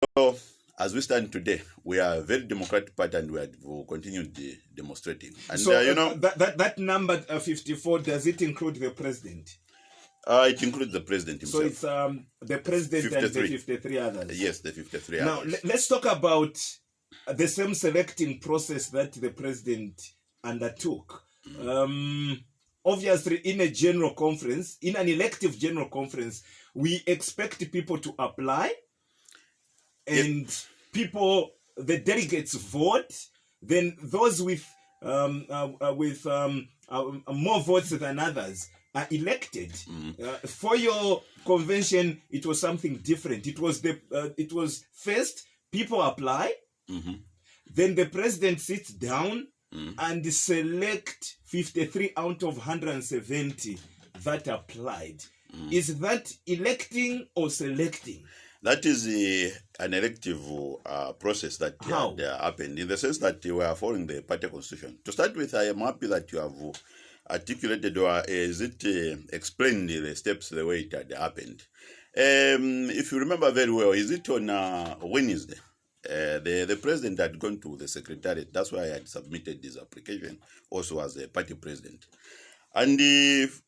So, as we stand today, we are a very democratic party and we will continue demonstrating. And, So that number 54, does it include the president? It includes the president So himself. it's the president and the 53. 53 others. Yes, the 53 Now, others. let's talk about the same selecting process that the president undertook. Obviously, in a general conference, in an elective general conference, we expect people to apply and people, the delegates vote. Then those with more votes than others are elected. For your convention, it was something different. It was first people apply, then the president sits down and select 53 out of 170 that applied. Is that electing or selecting? That is an elective process that had happened, in the sense that we are following the party constitution. To start with, I am happy that you have articulated, or is it explained the steps the way it had happened. If you remember very well, is it on Wednesday? The president had gone to the secretariat. That's why I had submitted this application also as a party president. And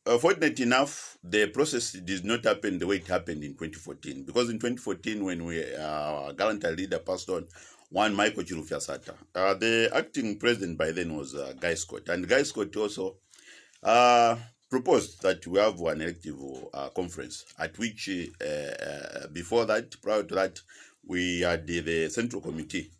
fortunately enough, the process did not happen the way it happened in 2014. Because in 2014, when our gallant leader passed on, one Michael Chilufya-Sata, the acting president by then was Guy Scott. And Guy Scott also proposed that we have an elective conference, at which before that, prior to that, we had the Central Committee.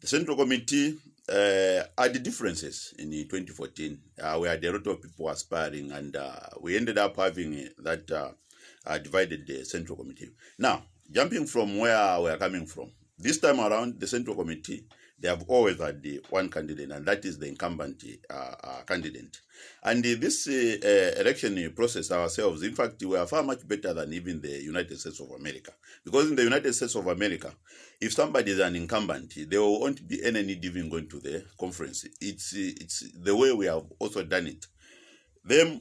The Central Committee had differences in 2014. We had a lot of people aspiring, and we ended up having that divided the Central Committee. Now, jumping from where we are coming from, this time around, the Central Committee, they have always had the one candidate, and that is the incumbent candidate. And this election process ourselves, in fact, we are far much better than even the United States of America. Because in the United States of America, if somebody is an incumbent, there won't be any need even going to the conference. It's the way we have also done it. Then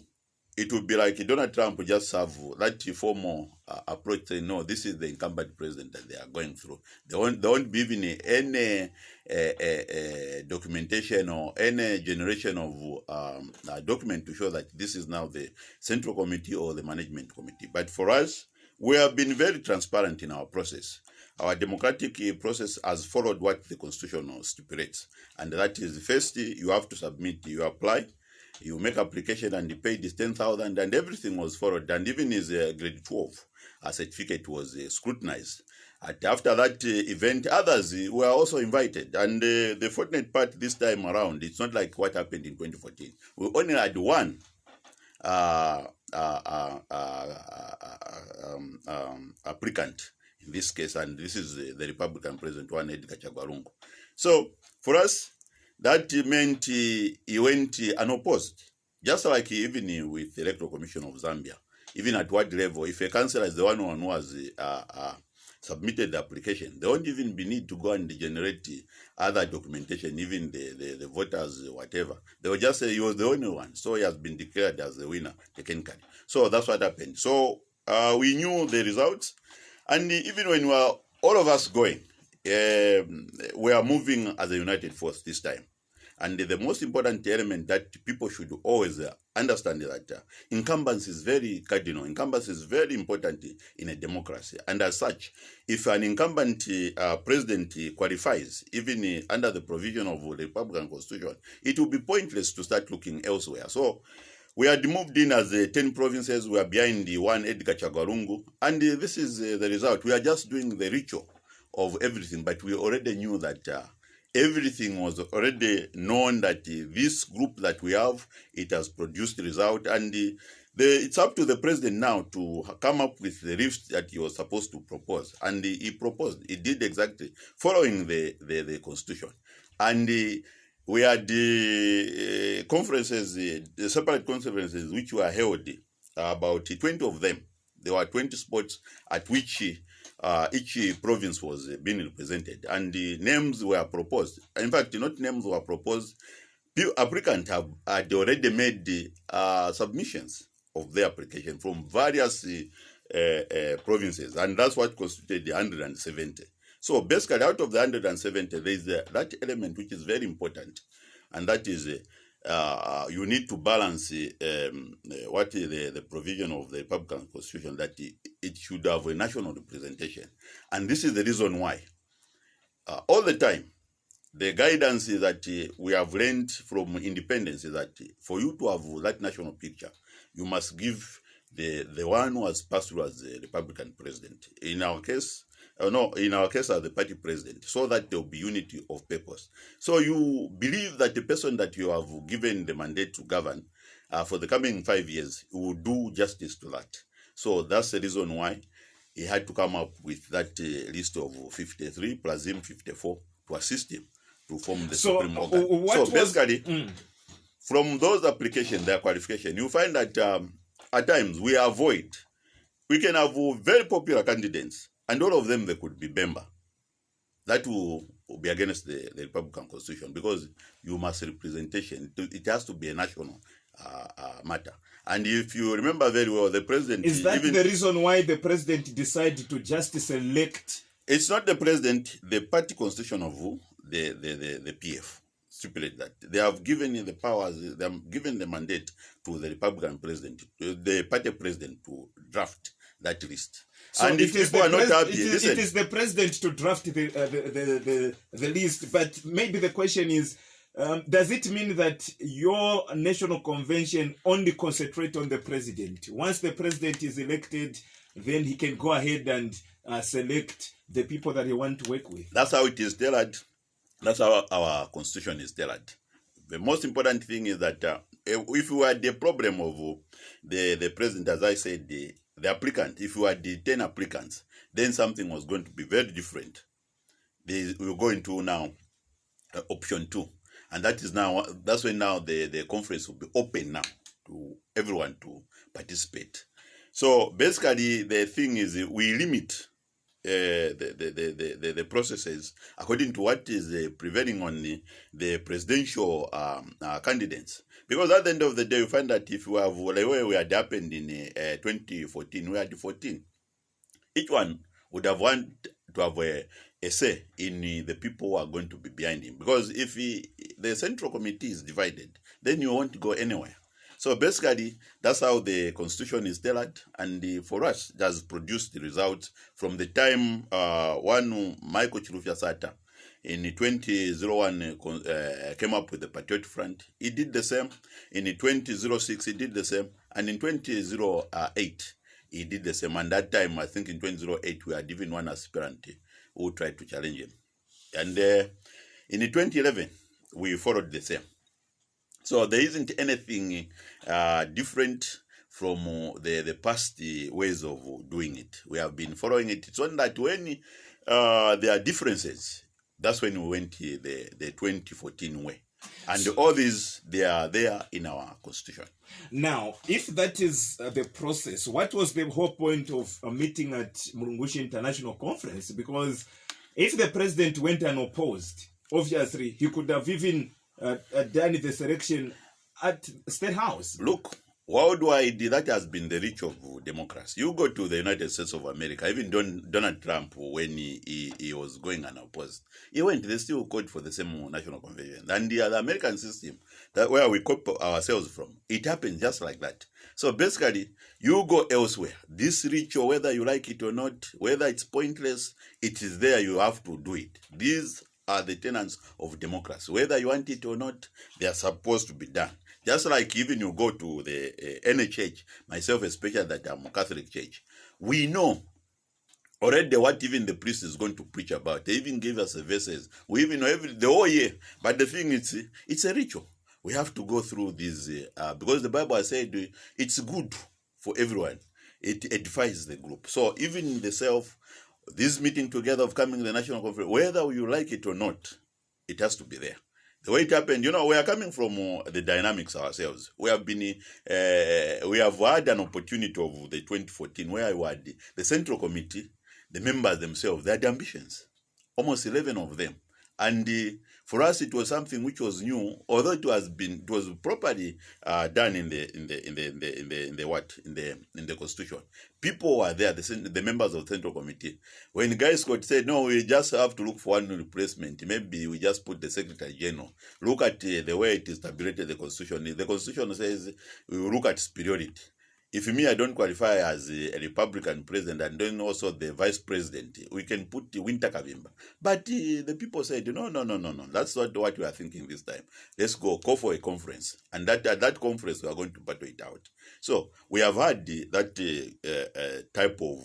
it would be like Donald Trump just have that formal approach, saying, no, this is the incumbent president that they are going through. There won't be even any documentation or any generation of document to show that this is now the Central Committee or the Management Committee. But for us, we have been very transparent in our process. Our democratic process has followed what the Constitution stipulates. And that is, first, you have to submit, you apply, you make application, and you pay this 10,000, and everything was followed. And even his grade 12 certificate was scrutinized. And after that event, others were also invited. And the fortunate part this time around, it's not like what happened in 2014. We only had one applicant in this case, and this is the Republican president, One Edgar Chagwa Lungu. So for us, that meant he went unopposed, just like even with the Electoral Commission of Zambia. Even at what level, if a councillor is the one who has submitted the application, they won't even be need to go and generate other documentation, even the voters, whatever. They will just say he was the only one, so he has been declared as the winner, technically. So that's what happened. So we knew the results, and even when we were all of us going, we are moving as a united force this time. And the most important element that people should always understand is that incumbency is very cardinal. Incumbency is very important in a democracy. And as such, if an incumbent president qualifies, even under the provision of the Republican Constitution, it will be pointless to start looking elsewhere. So we had moved in as 10 provinces. We are behind the one Edgar Chagwa Lungu. And this is the result. We are just doing the ritual of everything, but we already knew that everything was already known, that this group that we have, it has produced result, and it's up to the president now to come up with the rift that he was supposed to propose. And he proposed, he did exactly following the Constitution. And we had conferences, the separate conferences which were held, about 20 of them. There were 20 spots at which each province was being represented, and the names were proposed. In fact, not names were proposed. Applicants had already made submissions of their application from various provinces, and that's what constituted the 170. So basically, out of the 170, there is that element which is very important, and that is you need to balance what is the provision of the Republican Constitution, that it should have a national representation. And this is the reason why all the time the guidance is that we have learned from independence is that for you to have that national picture, you must give the one who has passed through as the Republican president. In our case, in our case as the party president, so that there will be unity of purpose. So you believe that the person that you have given the mandate to govern for the coming 5 years will do justice to that. So that's the reason why he had to come up with that list of 53 plus him 54 to assist him to form the supreme organ. So basically, from those applications, their qualification, you find that at times we can have very popular candidates, and all of them, they could be Bemba. That will be against the Republican Constitution, because you must representation. It has to be a national matter. And if you remember very well, the president... Is that the reason why the president decided to just select... It's not the president, the party constitution of the PF stipulate that. They have given the powers, they have given the mandate to the Republican president, the party president, to draft that list. So and if people are not happy, it is the president to draft the list. But maybe the question is, does it mean that your national convention only concentrate on the president? Once the president is elected, then he can go ahead and select the people that he want to work with. That's how it is tailored. That's how our constitution is tailored. The most important thing is that if you had the problem of the president, as I said, the applicant, if you had the 10 applicants, then something was going to be very different. We'll go into now option 2. And that's when now the conference will be open now to everyone to participate. So basically, the thing is we limit the processes according to what is prevailing on the presidential candidates. Because at the end of the day, you find that if you have the way we had happened in 2014, we had 14. Each one would have wanted to have a say in the people who are going to be behind him. Because if the central committee is divided, then you won't go anywhere. So basically, that's how the constitution is tailored, and for us, it has produced the results from the time one Michael Chilufya Sata in 2001 came up with the Patriot Front. He did the same. In 2006, he did the same. And in 2008, he did the same. And that time, I think in 2008, we had even one aspirant who tried to challenge him. And in 2011, we followed the same. So there isn't anything different from the past ways of doing it. We have been following it. It's only that when there are differences, that's when we went the 2014 way. And all these, they are there in our constitution. Now, if that is the process, what was the whole point of a meeting at Murungushi International Conference? Because if the president went unopposed, obviously he could have even done the selection at State House. Look, worldwide, that has been the reach of democracy. You go to the United States of America, even Donald Trump, when he was going unopposed, he went, they still called for the same national convention. And the American system, that where we copy ourselves from, it happens just like that. So basically, you go elsewhere. This ritual, whether you like it or not, whether it's pointless, it is there, you have to do it. These are the tenets of democracy. Whether you want it or not, they are supposed to be done. Just like even you go to the any church, myself especially that I'm a Catholic church, we know already what even the priest is going to preach about. They even give us the verses. We even know the whole year. But the thing is, it's a ritual. We have to go through this because the Bible has said it's good for everyone. It edifies the group. So even this meeting together of coming to the national conference, whether you like it or not, it has to be there. The way it happened, we are coming from the dynamics ourselves. We have had an opportunity of the 2014 where I had the Central Committee, the members themselves, they had ambitions. Almost 11 of them And for us, it was something which was new, although it was properly done in the constitution. People were there, the members of the Central Committee. When Guy Scott said, no, we just have to look for one replacement, maybe we just put the Secretary General. Look at the way it is tabulated, the constitution. The constitution says we will look at superiority. If me, I don't qualify as a Republican president, and then also the vice president, we can put the Winter Kavimba. But the people said, no. That's not what we are thinking this time. Let's go call for a conference. And at that conference, we are going to battle it out. So we have had that type of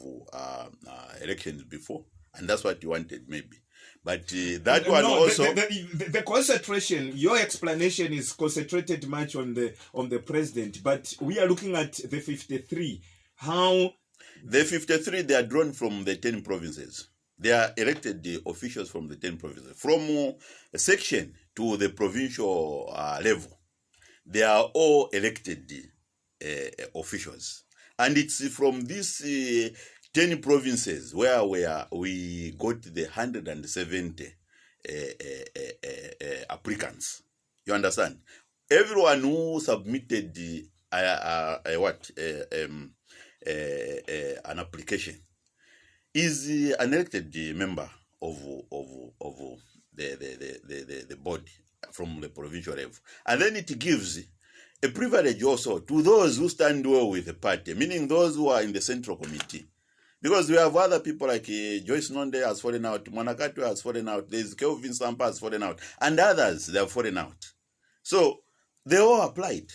elections before. And that's what you wanted, maybe. But that one also... The concentration, your explanation is concentrated much on the president, but we are looking at the 53. How... The 53, they are drawn from the 10 provinces. They are elected officials from the 10 provinces. From a section to the provincial level, they are all elected officials. And it's from this... 10 provinces where we got the 170 applicants. You understand? Everyone who submitted an application is an elected member of the body from the provincial level. And then it gives a privilege also to those who stand well with the party, meaning those who are in the Central Committee. Because we have other people like Joyce Nonde has fallen out, Mwanakatu has fallen out, there's Kelvin Sampa has fallen out, and others, they have fallen out. So they all applied.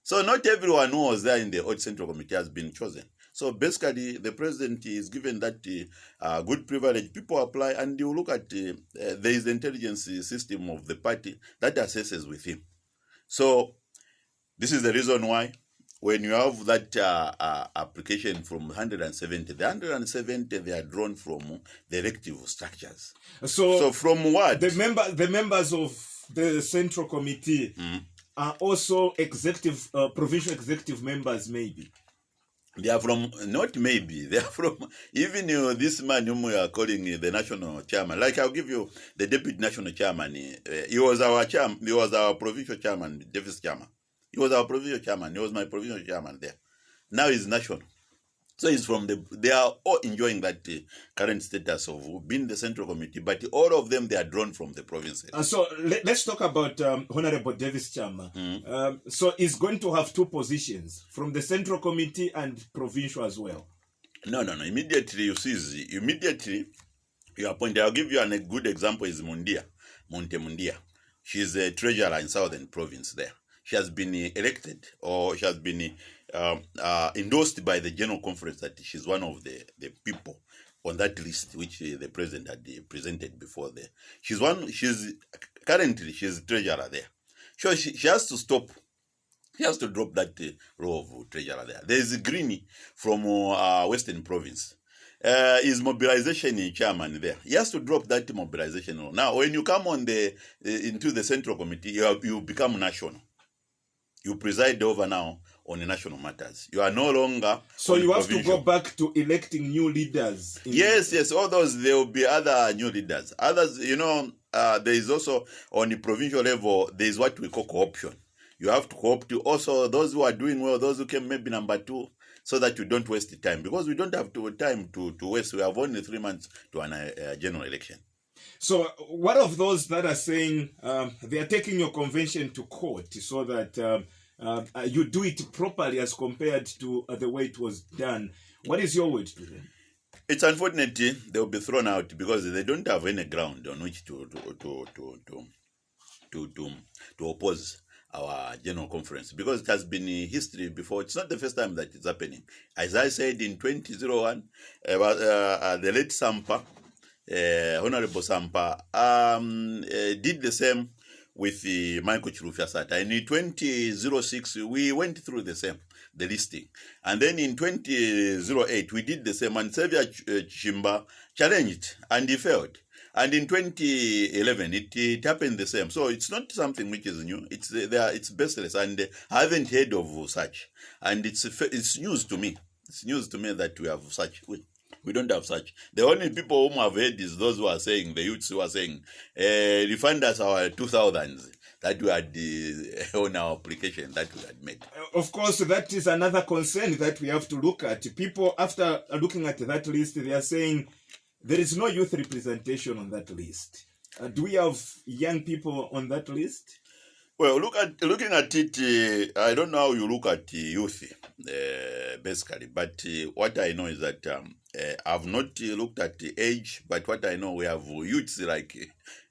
So not everyone who was there in the Old Central Committee has been chosen. So basically, the president is given that good privilege. People apply, and you look at there is the intelligence system of the party that assesses with him. So this is the reason why when you have that application from 170, the 170, they are drawn from the elective structures. So from what? The members of the Central Committee are also provincial executive members, maybe. They are from, not maybe, they are from, even this man whom we are calling the national chairman. Like I'll give you the deputy national chairman. He was our provincial chairman, Davis Chama. He was our provincial chairman. He was my provincial chairman there. Now he's national. So he's from they are all enjoying that current status of being the Central Committee, but all of them, they are drawn from the provinces. So let's talk about Honorable Davis Chama. So he's going to have two positions, from the Central Committee and provincial as well. No. Immediately you see, you appoint. I'll give you a good example is Monte Mundia. She's a treasurer in Southern Province there. She has been elected, or she has been endorsed by the General Conference that she's one of the people on that list which the president had presented before there. She's currently treasurer there. So she has to stop. She has to drop that role of treasurer there. There is Greeny from Western Province. Is mobilization chairman there. He has to drop that mobilization role. Now, when you come on into the Central Committee, you become national. You preside over now on the national matters. You are no longer. So you have to go back to electing new leaders. Yes. All those, there will be other new leaders. Others, there is also on the provincial level, there is what we call co-option. You have to co-opt also those who are doing well, those who came maybe number 2, so that you don't waste the time. Because we don't have time to waste. We have only 3 months to a general election. So what of those that are saying they are taking your convention to court so that you do it properly as compared to the way it was done? What is your word to them? It's unfortunate they will be thrown out because they don't have any ground on which to oppose our general conference, because it has been history before. It's not the first time that it's happening. As I said, in 2001, the late Sampa, Honorable Sampa, did the same with Michael Chirufya-Sata. And in 2006, we went through the listing. And then in 2008, we did the same, and Xavier Chimba challenged, and he failed. And in 2011, it happened the same. So it's not something which is new. It's baseless, and I haven't heard of such. And it's news to me. It's news to me that we have such. We don't have such. The only people whom I've heard is those who are saying, the youths who are saying, refund us our 2000s that we had on our application that we had made. Of course, that is another concern that we have to look at. People, after looking at that list, they are saying there is no youth representation on that list. Do we have young people on that list? Well, looking at it, I don't know how you look at youth, basically. But what I know is that I've not looked at the age, but what I know, we have youths like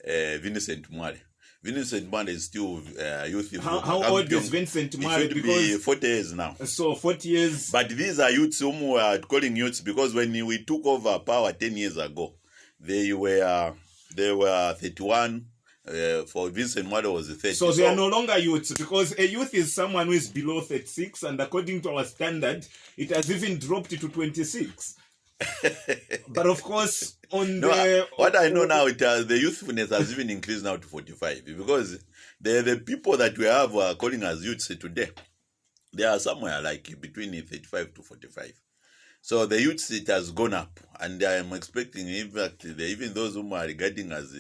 Vincent Mwale. Vincent Mwale is still youth. How old is Vincent Mwale? It should be 40 years now. So 40 years. But these are youths whom we are calling youths because when we took over power 10 years ago, they were 31. For Vincent Mwale was 30. So they are no longer youths, because a youth is someone who is below 36, and according to our standard, it has even dropped to 26. But of course, what I know now, the youthfulness has even increased now to 45, because the people that we have are calling us youths today, they are somewhere like between 35 to 45. So the youths, it has gone up, and I am expecting, in fact, even those whom are regarding as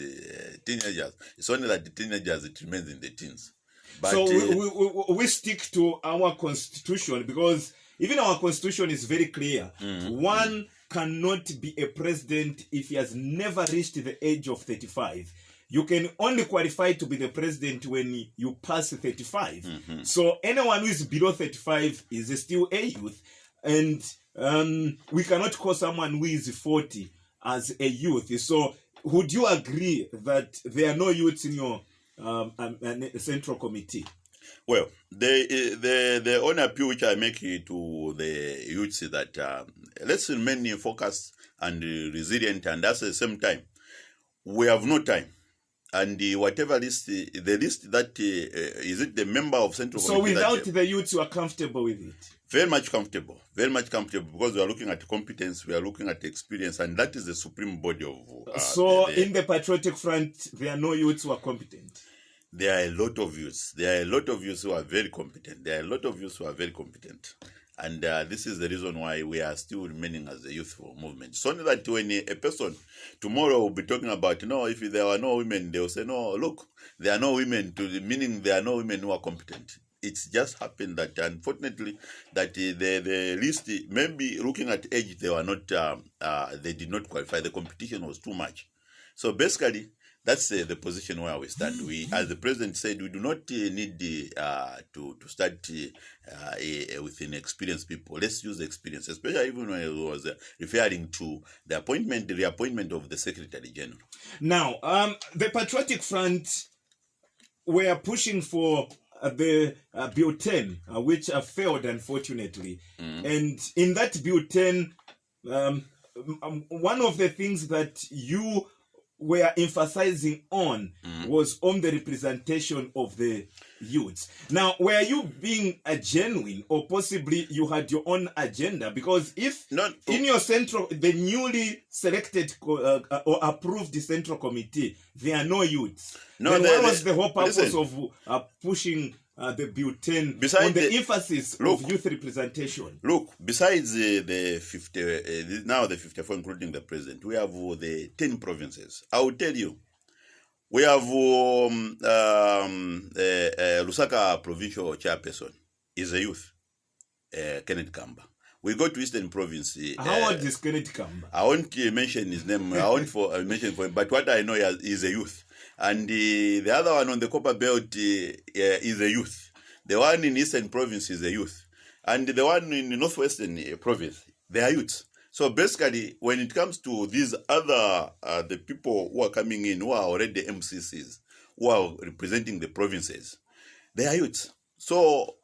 teenagers, it's only that the teenagers, it remains in the teens. But, so we stick to our constitution, because even our constitution is very clear. One cannot be a president if he has never reached the age of 35. You can only qualify to be the president when you pass 35. So anyone who is below 35 is still a youth. And we cannot call someone who is 40 as a youth. So would you agree that there are no youths in your central committee? Well, the only appeal which I make to the youths is that let's remain focused and resilient, and at the same time, we have no time. And whatever list, the list that is it the member of central committee. So without the youths, you are comfortable with it? Very much comfortable, because we are looking at competence, we are looking at experience, and that is the supreme body of. So in the Patriotic Front, there are no youths who are competent. There are a lot of youths. There are a lot of youths who are very competent. And this is the reason why we are still remaining as a youthful movement. So that when a person tomorrow will be talking about, if there are no women, they will say, no, look, there are no women, meaning there are no women who are competent. It's just happened that, unfortunately, that the list, maybe looking at age, they were not, they did not qualify. The competition was too much. So basically, that's the position where we stand. We, as the president said, we do not need to start with inexperienced people. Let's use the experience, especially even when it was referring to the reappointment of the Secretary General. Now, the Patriotic Front were pushing for the Bill 10, which failed, unfortunately. And in that Bill 10, one of the things that you were emphasizing on was on the representation of the youths. Now, were you being a genuine, or possibly you had your own agenda? Because if in your central, the newly selected or approved central committee, there are no youths, then what was the whole purpose of pushing the Bill 10 on the emphasis of youth representation? Look, besides the 50, now the 54, including the president, we have the 10 provinces. I will tell you, we have Lusaka provincial chairperson is a youth, Kenneth Kamba. We go to Eastern Province. How old is Kenneth Kamba? I won't mention his name. I won't mention for him. But what I know is a youth. And the other one on the Copper Belt is a youth. The one in Eastern Province is a youth. And the one in the Northwestern Province, they are youths. So basically, when it comes to these other, the people who are coming in, who are already MCCs, who are representing the provinces, they are youths. So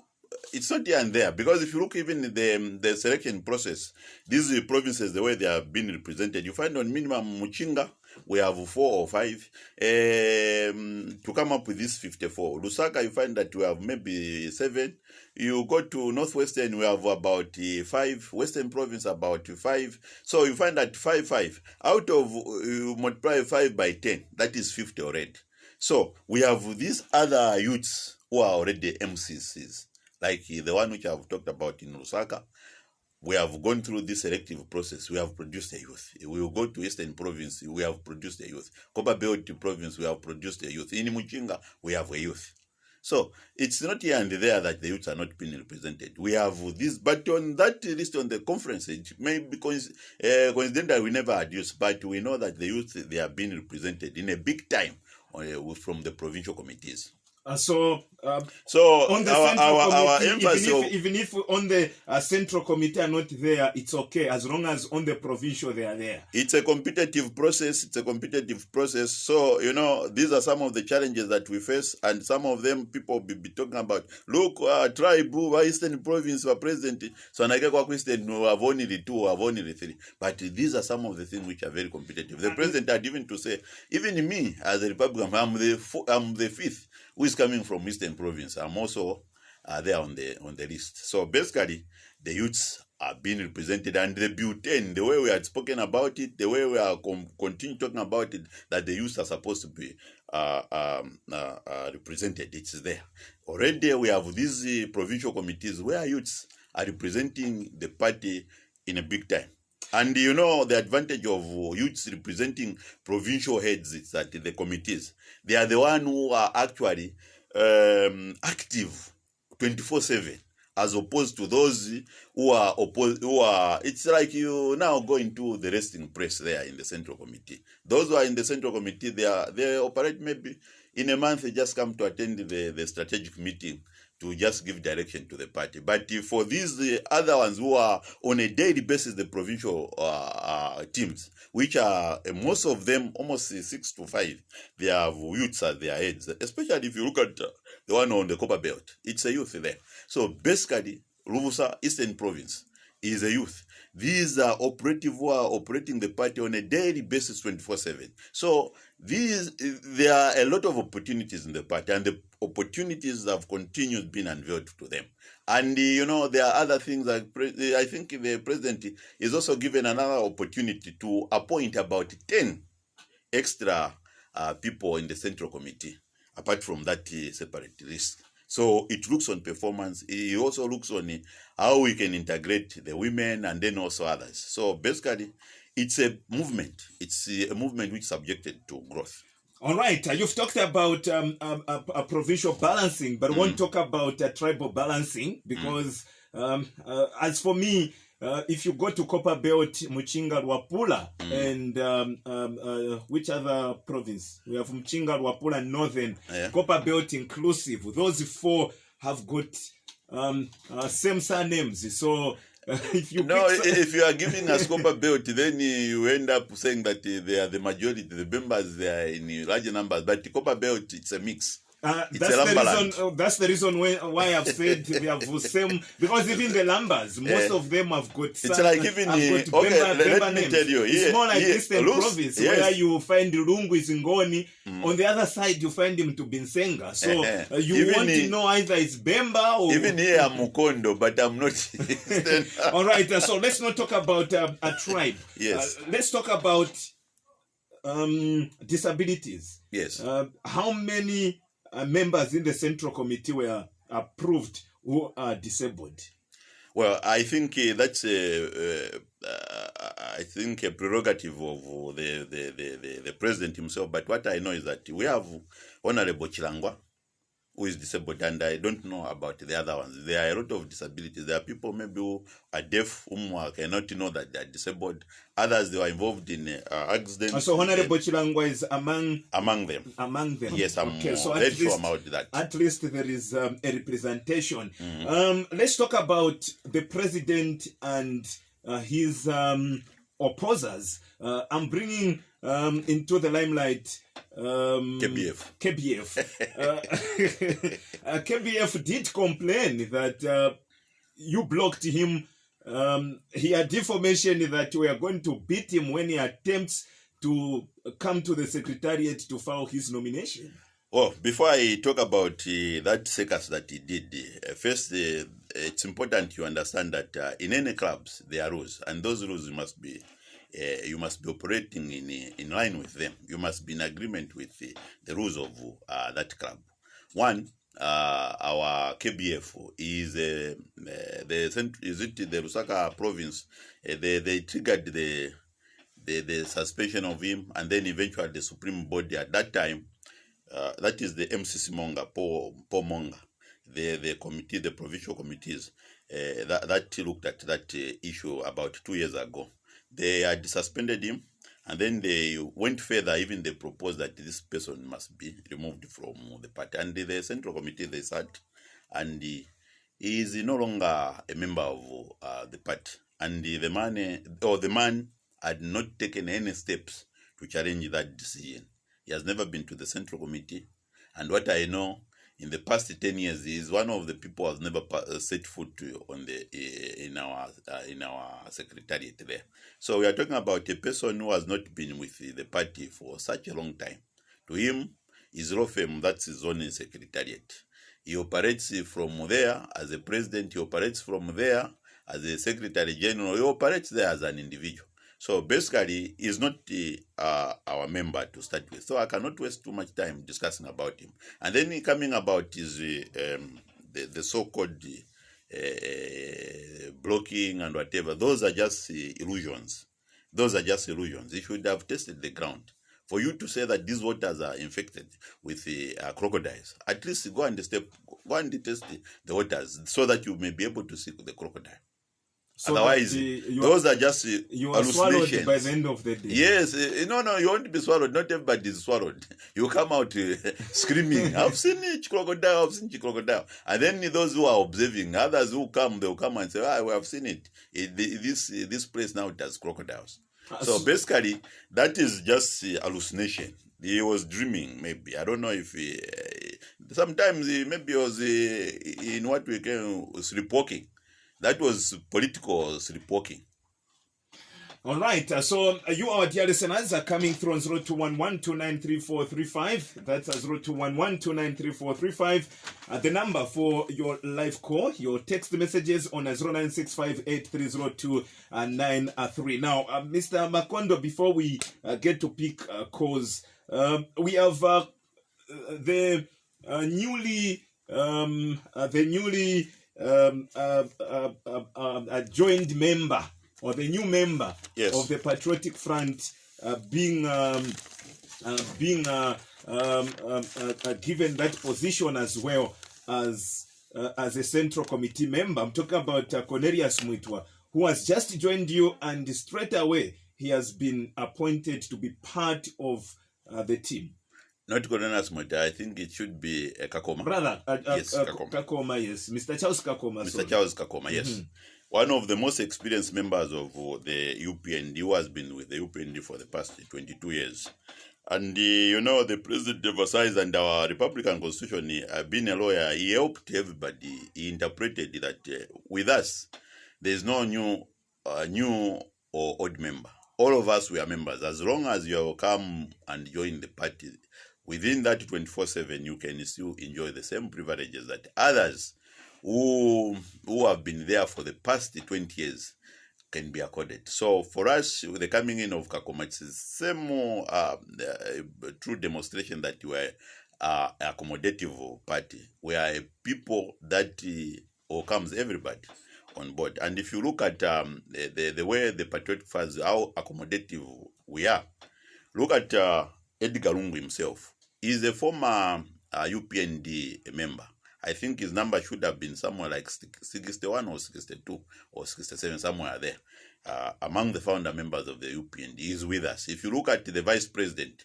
it's not here and there, because if you look even the selection process, these provinces, the way they have been represented, you find on minimum Muchinga, we have 4 or 5 to come up with this 54. Lusaka, you find that we have maybe 7. You go to Northwestern, we have about 5. Western Province, about 5. So you find that 5. Out of, you multiply 5 by 10, that is 50 already. So we have these other youths who are already MCCs, like the one which I've talked about in Lusaka. we have gone through this selective process. We have produced a youth. We will go to Eastern Province. We have produced a youth. Copper Belt Province. We have produced a youth. In Muchinga, we have a youth. So it's not here and there that the youths are not being represented. We have this, but on that list on the conference, it may be coincidental we never had youth, but we know that the youth, they are being represented in a big time from the provincial committees. So on the our committee, emphasis, even if on the central committee are not there, it's okay as long as on the provincial they are there. It's a competitive process. It's a competitive process. So, these are some of the challenges that we face, and some of them people will be talking about. Look, tribe, Eastern Province, president, so Eastern, we have only 2, we have only 3. But these are some of the things which are very competitive. The president had even to say, even me as a Republican, I'm the 5th. Who is coming from Eastern Province. I'm also there on the list. So basically, the youths are being represented, and the butane, the way we had spoken about it, the way we are continue talking about it, that the youths are supposed to be represented, it's there. Already we have these provincial committees where youths are representing the party in a big time. And the advantage of youths representing provincial heads is that the committees, they are the one who are actually active 24/7, as opposed to those who are it's like you now go into the resting place there in the central committee. Those who are in the central committee, they operate maybe in a month, they just come to attend the strategic meeting to just give direction to the party. But for these the other ones who are on a daily basis, the provincial teams, which are most of them almost 6 to 5, they have youths at their heads. Especially if you look at the one on the Copper Belt, it's a youth there. So basically, Ruvusa Eastern Province is a youth. These are who are operating the party on a daily basis 24/7. So there are a lot of opportunities in the party, and the opportunities have continued being unveiled to them. And there are other things that I think the president is also given another opportunity to appoint about 10 extra people in the central committee, apart from that separate list. So it looks on performance. It also looks on how we can integrate the women and then also others. So basically, it's a movement. It's a movement which is subjected to growth. All right. You've talked about a provincial balancing, but I won't talk about tribal balancing because as for me, if you go to Copper Belt, Muchinga, Luapula, and which other province? We have Muchinga, Luapula, Northern, Copper Belt inclusive. Those 4 have got same surnames. So if you are giving us Copper Belt, then you end up saying that they are the majority, the members they are in large numbers. But Copper Belt, it's a mix. That's the reason why I've said we have the same, because even the numbers, most of them have got. It's like even let me tell you, it's more like Eastern Province where you find Lungu is Ngoni. On the other side, you find him to Binsenga. So you even want to know either it's Bemba or even here I'm Mukondo, but I'm not. All right, so let's not talk about a tribe. Yes. Let's talk about disabilities. Yes. How many members in the central committee were approved who are disabled? Well, I think that's a prerogative of the president himself. But what I know is that we have Honorable Chilangwa, who is disabled, and I don't know about the other ones. There are a lot of disabilities. There are people maybe who are deaf, whom cannot know that they are disabled. Others, they were involved in accidents. So Honorable Chilangwa is among them. Among them. Yes, I'm very sure about that. At least there is a representation. Let's talk about the president and his opposers. I'm bringing into the limelight KBF. KBF did complain that you blocked him. He had information that we are going to beat him when he attempts to come to the secretariat to file his nomination. Well, before I talk about that circus that he did, first, it's important you understand that in any clubs there are rules, and those rules must be you must be operating in line with them. You must be in agreement with the rules of that club. One, our KBF is the is it the Lusaka province? They triggered the suspension of him, and then eventually the Supreme Body at that time, that is the MCC Monga, Paul Monga, the committee, the provincial committees that looked at that issue about 2 years ago. They had suspended him, and then they went further. Even they proposed that this person must be removed from the party. And the Central Committee, they sat, and he is no longer a member of the party. And the man had not taken any steps to challenge that decision. He has never been to the Central Committee. And what I know, in the past 10 years, he is one of the people who has never set foot on in our secretariat there. So we are talking about a person who has not been with the party for such a long time. To him, his law firm, that's his own secretariat. He operates from there as a president. He operates from there as a secretary general. He operates there as an individual. So basically, he's not our member to start with. So I cannot waste too much time discussing about him. And then coming about is the so-called blocking and whatever. Those are just illusions. Those are just illusions. He should have tested the ground. For you to say that these waters are infected with crocodiles, at least go and test the waters so that you may be able to see the crocodile. So otherwise, those are just you are swallowed by the end of the day. Yes, no, you won't be swallowed. Not everybody is swallowed. You come out screaming, "I've seen each crocodile, I've seen each crocodile." And then those who are observing, others who come, they'll come and say, we have seen it. This place now it has crocodiles. So basically, that is just hallucination. He was dreaming, maybe. I don't know if sometimes maybe he was in what we call sleepwalking. That was political sleepwalking. All right. So you, our dear listeners, are coming through on 0211-293435. That's 0211-293435. The number for your live call, your text messages on 0965830293. Now, Mr. Makondo, before we get to pick calls, we have the newly joined member, or the new member, yes, of the Patriotic Front being given that position as well as a Central Committee member. I'm talking about Cornelius Muitwa, who has just joined you, and straight away he has been appointed to be part of the team. Not Cornelius Muitwa, I think it should be Kakoma. Brother, yes, Kakoma. Kakoma, yes. Mr. Charles Kakoma. Mr. Sorry. Charles Kakoma, yes. Mm-hmm. One of the most experienced members of the UPND, who has been with the UPND for the past 22 years. And, the president emphasized, and our Republican Constitution, being a lawyer, he helped everybody. He interpreted that with us, there's no new or odd member. All of us were members. As long as you come and join the party, within that 24/7, you can still enjoy the same privileges that others who have been there for the past 20 years can be accorded. So for us, the coming in of Kakoma, it's the same true demonstration that we are an accommodative party. We are a people that welcomes everybody on board. And if you look at the way the Patriotic Front, how accommodative we are, look at Edgar Lungu himself. He's a former UPND member. I think his number should have been somewhere like 61 or 62 or 67, somewhere there. Among the founder members of the UPND, he's with us. If you look at the vice president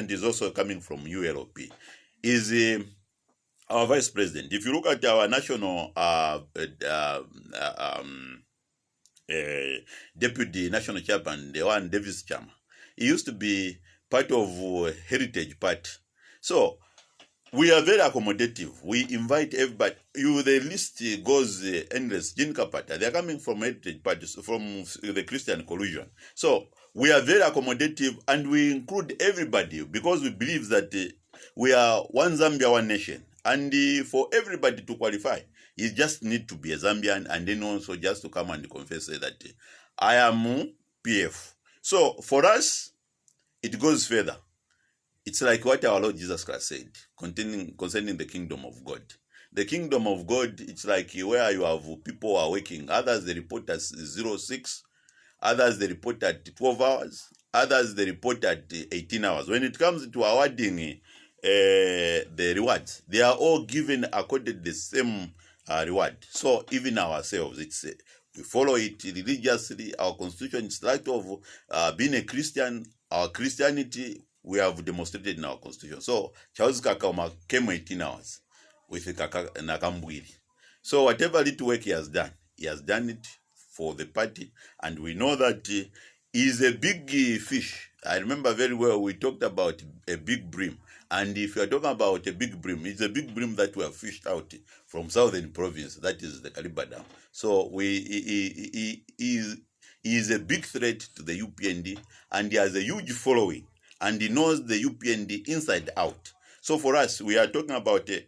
is also coming from ULP. Is our vice president. If you look at our national deputy national chairman, the one Davis Chama, he used to be part of Heritage Party. So we are very accommodative. We invite everybody. The list goes endless. Jean Kapata, they are coming from Heritage Party, from the Christian Collusion. So we are very accommodative, and we include everybody because we believe that we are one Zambia, one nation. And for everybody to qualify, you just need to be a Zambian, and then also just to come and confess that I am PF. So for us, it goes further. it's like what our Lord Jesus Christ said concerning the kingdom of God. The kingdom of God, it's like where you have people who are working. Others, they report at 06. Others, they report at 12 hours. Others, they report at 18 hours. When it comes to awarding the rewards, they are all given according to the same reward. So even ourselves, it's we follow it religiously. Our constitution is like of being a Christian. Our Christianity, we have demonstrated in our constitution. So Charles Kakama came 18 hours with Kaka Nakambwiri. So whatever little work he has done it for the party, and we know that he is a big fish. I remember very well we talked about a big bream, and if you are talking about a big bream, it's a big bream that we have fished out from southern province, that is the Kariba Dam. So he is a big threat to the UPND, and he has a huge following, and he knows the UPND inside out. So for us, we are talking about a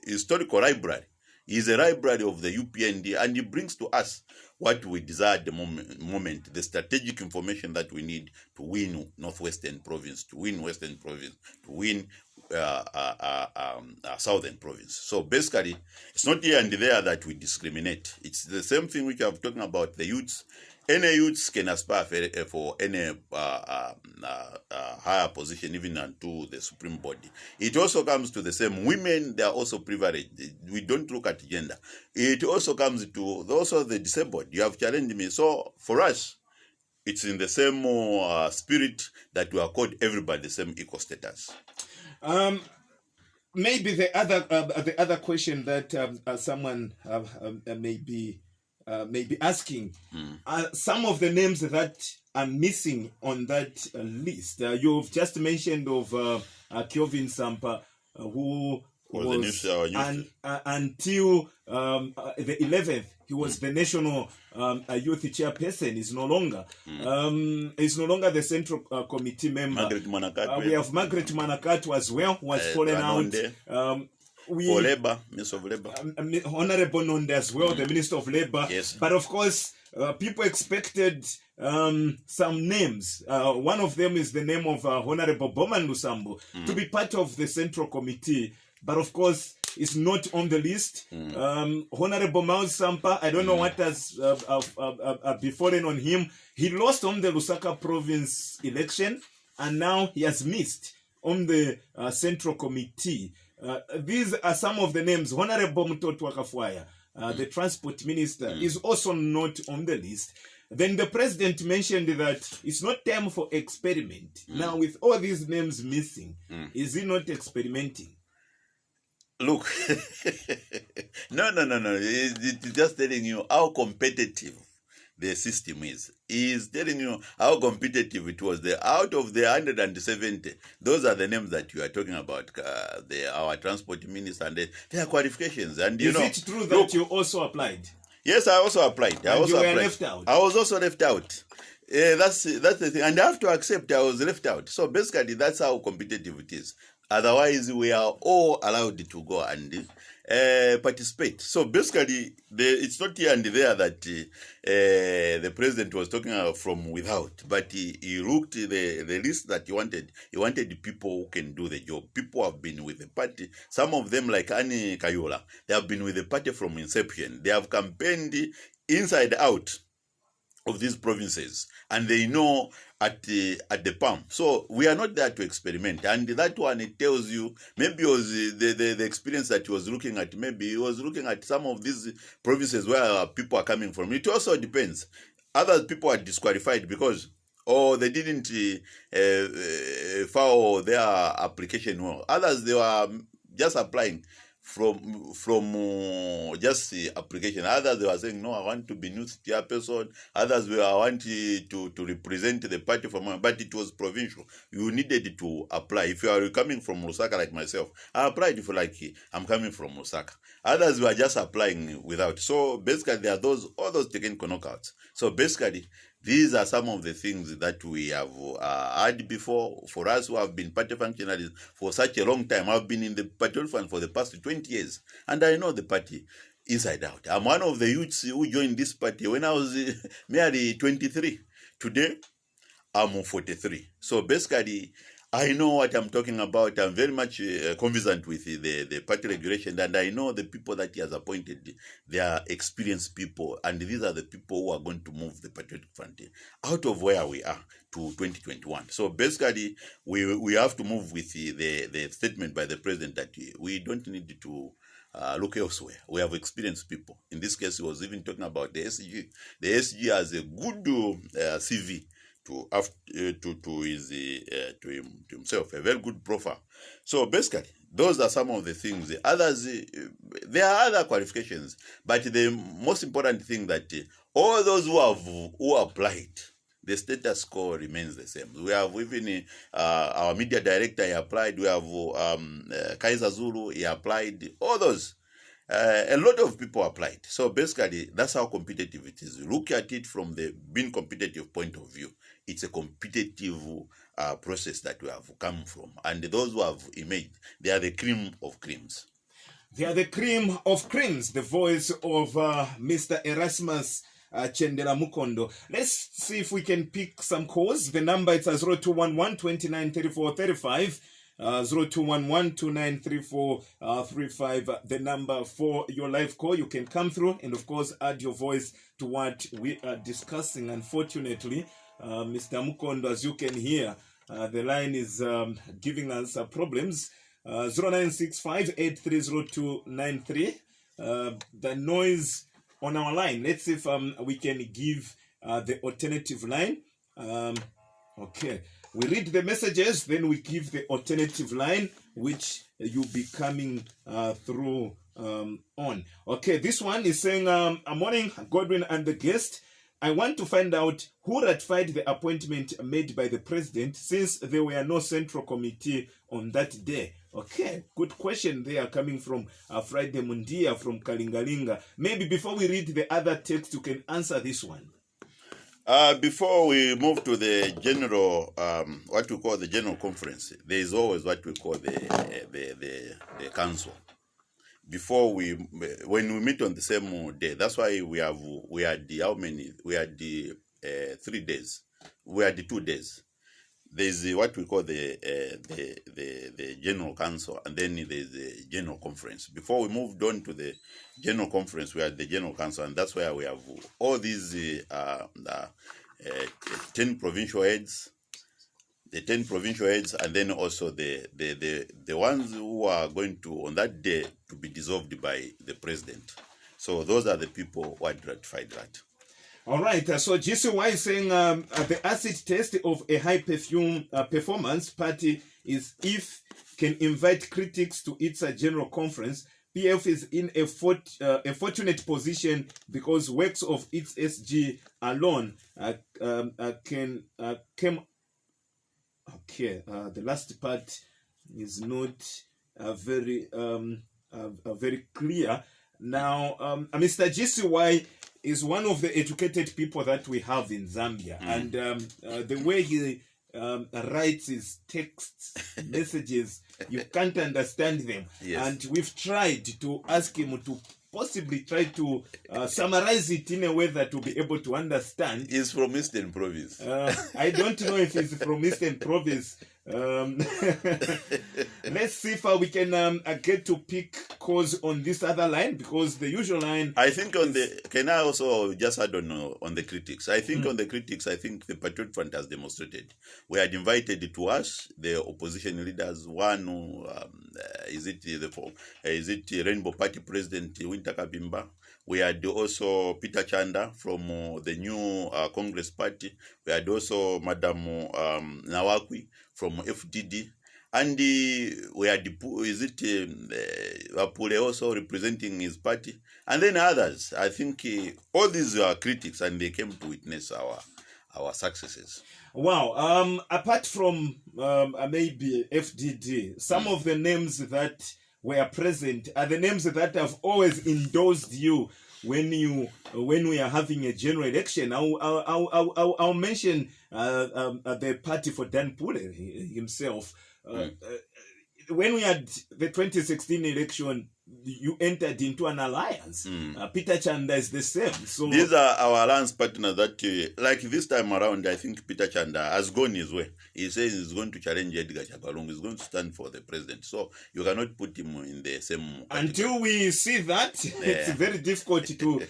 historical library. He is a library of the UPND, and he brings to us what we desire at the moment, the strategic information that we need to win Northwestern Province, to win Western Province, to win Southern Province. So basically, it's not here and there that we discriminate. It's the same thing which I'm talking about, the youths. Any youths can aspire for any higher position, even unto the Supreme Body. It also comes to the same. Women, they are also privileged. We don't look at gender. It also comes to also the disabled. You have challenged me. So for us, it's in the same spirit that we are called everybody the same equal status. Maybe the other question that someone may be asking, some of the names that are missing on that list. You've just mentioned of Kelvin Sampa, who was until the 11th, he was the national youth chairperson. Is no longer. Is no longer the central committee member. We have Margaret Manakatu as well, who was fallen out. For Labor, Minister of Labor. Honorable Nonde as well, the Minister of Labor. Yes. But of course, people expected some names. One of them is the name of Honorable Boman Lusambo to be part of the Central Committee. But of course, it's not on the list. Honorable Miles Sampa, I don't know what has befallen on him. He lost on the Lusaka province election, and now he has missed on the Central Committee. These are some of the names. Honorable Mtoto Wakafuaya, the transport minister, is also not on the list. Then the president mentioned that it's not time for experiment. Now, with all these names missing, is he not experimenting? Look, no. It's just telling you how competitive the system is. He's telling you how competitive it was. Out of the 170, those are the names that you are talking about. Our transport minister and their qualifications. And is it true that you also applied? Yes, I also applied. You were left out. I was also left out. That's the thing. And I have to accept I was left out. So basically, that's how competitive it is. Otherwise, we are all allowed to go and participate. So basically, it's not here and there that the president was talking from without, but he looked the list that he wanted. He wanted people who can do the job. People have been with the party. Some of them, like Annie Kayola, they have been with the party from inception. They have campaigned inside out of these provinces, and they know at the palm. So we are not there to experiment. And that one, it tells you, maybe it was the experience that he was looking at. Maybe he was looking at some of these provinces where people are coming from. It also depends. Other people are disqualified because they didn't follow their application well. Others, they were just applying from just the application. Others, they were saying, no, I want to be news chairperson. Others, I want to represent the party from, but it was provincial. You needed to apply. If you are coming from Lusaka like myself, I applied for I'm coming from Lusaka. Others were just applying without. So basically, there are all those technical knockouts. So basically, these are some of the things that we have had before. For us who have been party functionaries for such a long time, I've been in the party fund for the past 20 years, and I know the party inside out. I'm one of the youths who joined this party when I was merely 23. Today, I'm 43. So basically, I know what I'm talking about. I'm very much conversant with the party regulation, and I know the people that he has appointed. They are experienced people, and these are the people who are going to move the Patriotic Front out of where we are to 2021. So basically, we have to move with the statement by the president that we don't need to look elsewhere. We have experienced people. In this case, he was even talking about the SG. The SG has a good CV to himself, a very good profile. So basically, those are some of the things. The others, there are other qualifications, but the most important thing that all those who applied, the status quo remains the same. We have even our media director, he applied. We have Kaiser Zulu, he applied. All those. A lot of people applied. So basically, that's how competitive it is. Look at it from the being competitive point of view. It's a competitive process that we have come from. And those who have emerged, they are the cream of creams. They are the cream of creams, the voice of Mr. Erasmus Chendela Mukondo. Let's see if we can pick some calls. The number is 0211 29 34 35. 0211 293435, the number for your live call. You can come through and of course add your voice to what we are discussing. Unfortunately, Mr. Mukondo, as you can hear, the line is giving us problems. 0965-830293. The noise on our line. Let's see if we can give the alternative line. Okay. We read the messages, then we give the alternative line, which you'll be coming through on. Okay, this one is saying, morning, Godwin and the guest. I want to find out who ratified the appointment made by the president, since there were no central committee on that day. Okay, good question there coming from Friday Mundia from Kalingalinga. Maybe before we read the other text, you can answer this one. Before we move to the general, what we call the general conference, there is always what we call the council. Before when we meet on the same day, that's why we had how many? We had 3 days. We had 2 days. There's what we call the general council, and then there's the general conference. Before we moved on to the general conference, we had the general council, and that's where we have all these 10 provincial heads, the 10 provincial heads, and then also the ones who are going to on that day to be dissolved by the president. So those are the people who had ratified that. All right, so GCY is saying the acid test of a high performance party is if can invite critics to its general conference. PF is in a fortunate position because works of its SG alone can okay. The last part is not very clear. Now, Mr. GCY is one of the educated people that we have in Zambia, and the way he writes his text messages, you can't understand them. Yes. And we've tried to ask him to possibly try to summarize it in a way that we'll be able to understand. He's from Eastern Province. I don't know if he's from Eastern Province. Let's see if we can get to pick calls on this other line, because the usual line. I think can I also just add on the critics? I think on the critics, I think the Patriot Front has demonstrated. We had invited to us the opposition leaders. One who is it Rainbow Party President Winter Kabimba. We had also Peter Chanda from the new Congress Party. We had also Madam Nawakwi from FDD. And we had Wapule also representing his party. And then others. I think all these are critics, and they came to witness our successes. Wow. Apart from maybe FDD, some of the names that were present are the names that have always endorsed you when we are having a general election. I'll mention the party for Dan Pule himself. When we had the 2016 election, you entered into an alliance. Peter Chanda is the same. So these are our alliance partners that, like this time around, I think Peter Chanda has gone his way. He says he's going to challenge Edgar Chagwalungu. He's going to stand for the president. So you cannot put him in the same category. Until we see that, it's very difficult to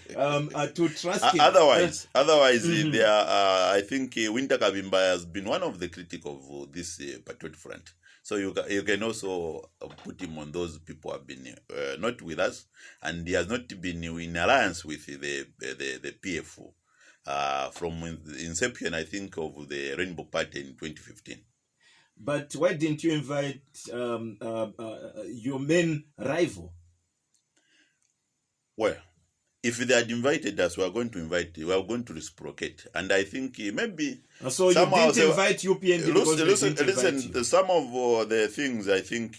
trust him. Otherwise, there are, I think Winter Kabimba has been one of the critics of this Patriot Front. So you can also put him on those people who have been not with us, and he has not been in alliance with the PF from inception, I think, of the Rainbow Party in 2015. But why didn't you invite your main rival? Well, if they had invited us, we are going to reciprocate. And I think maybe... So you didn't invite UPND because listen, some of the things, I think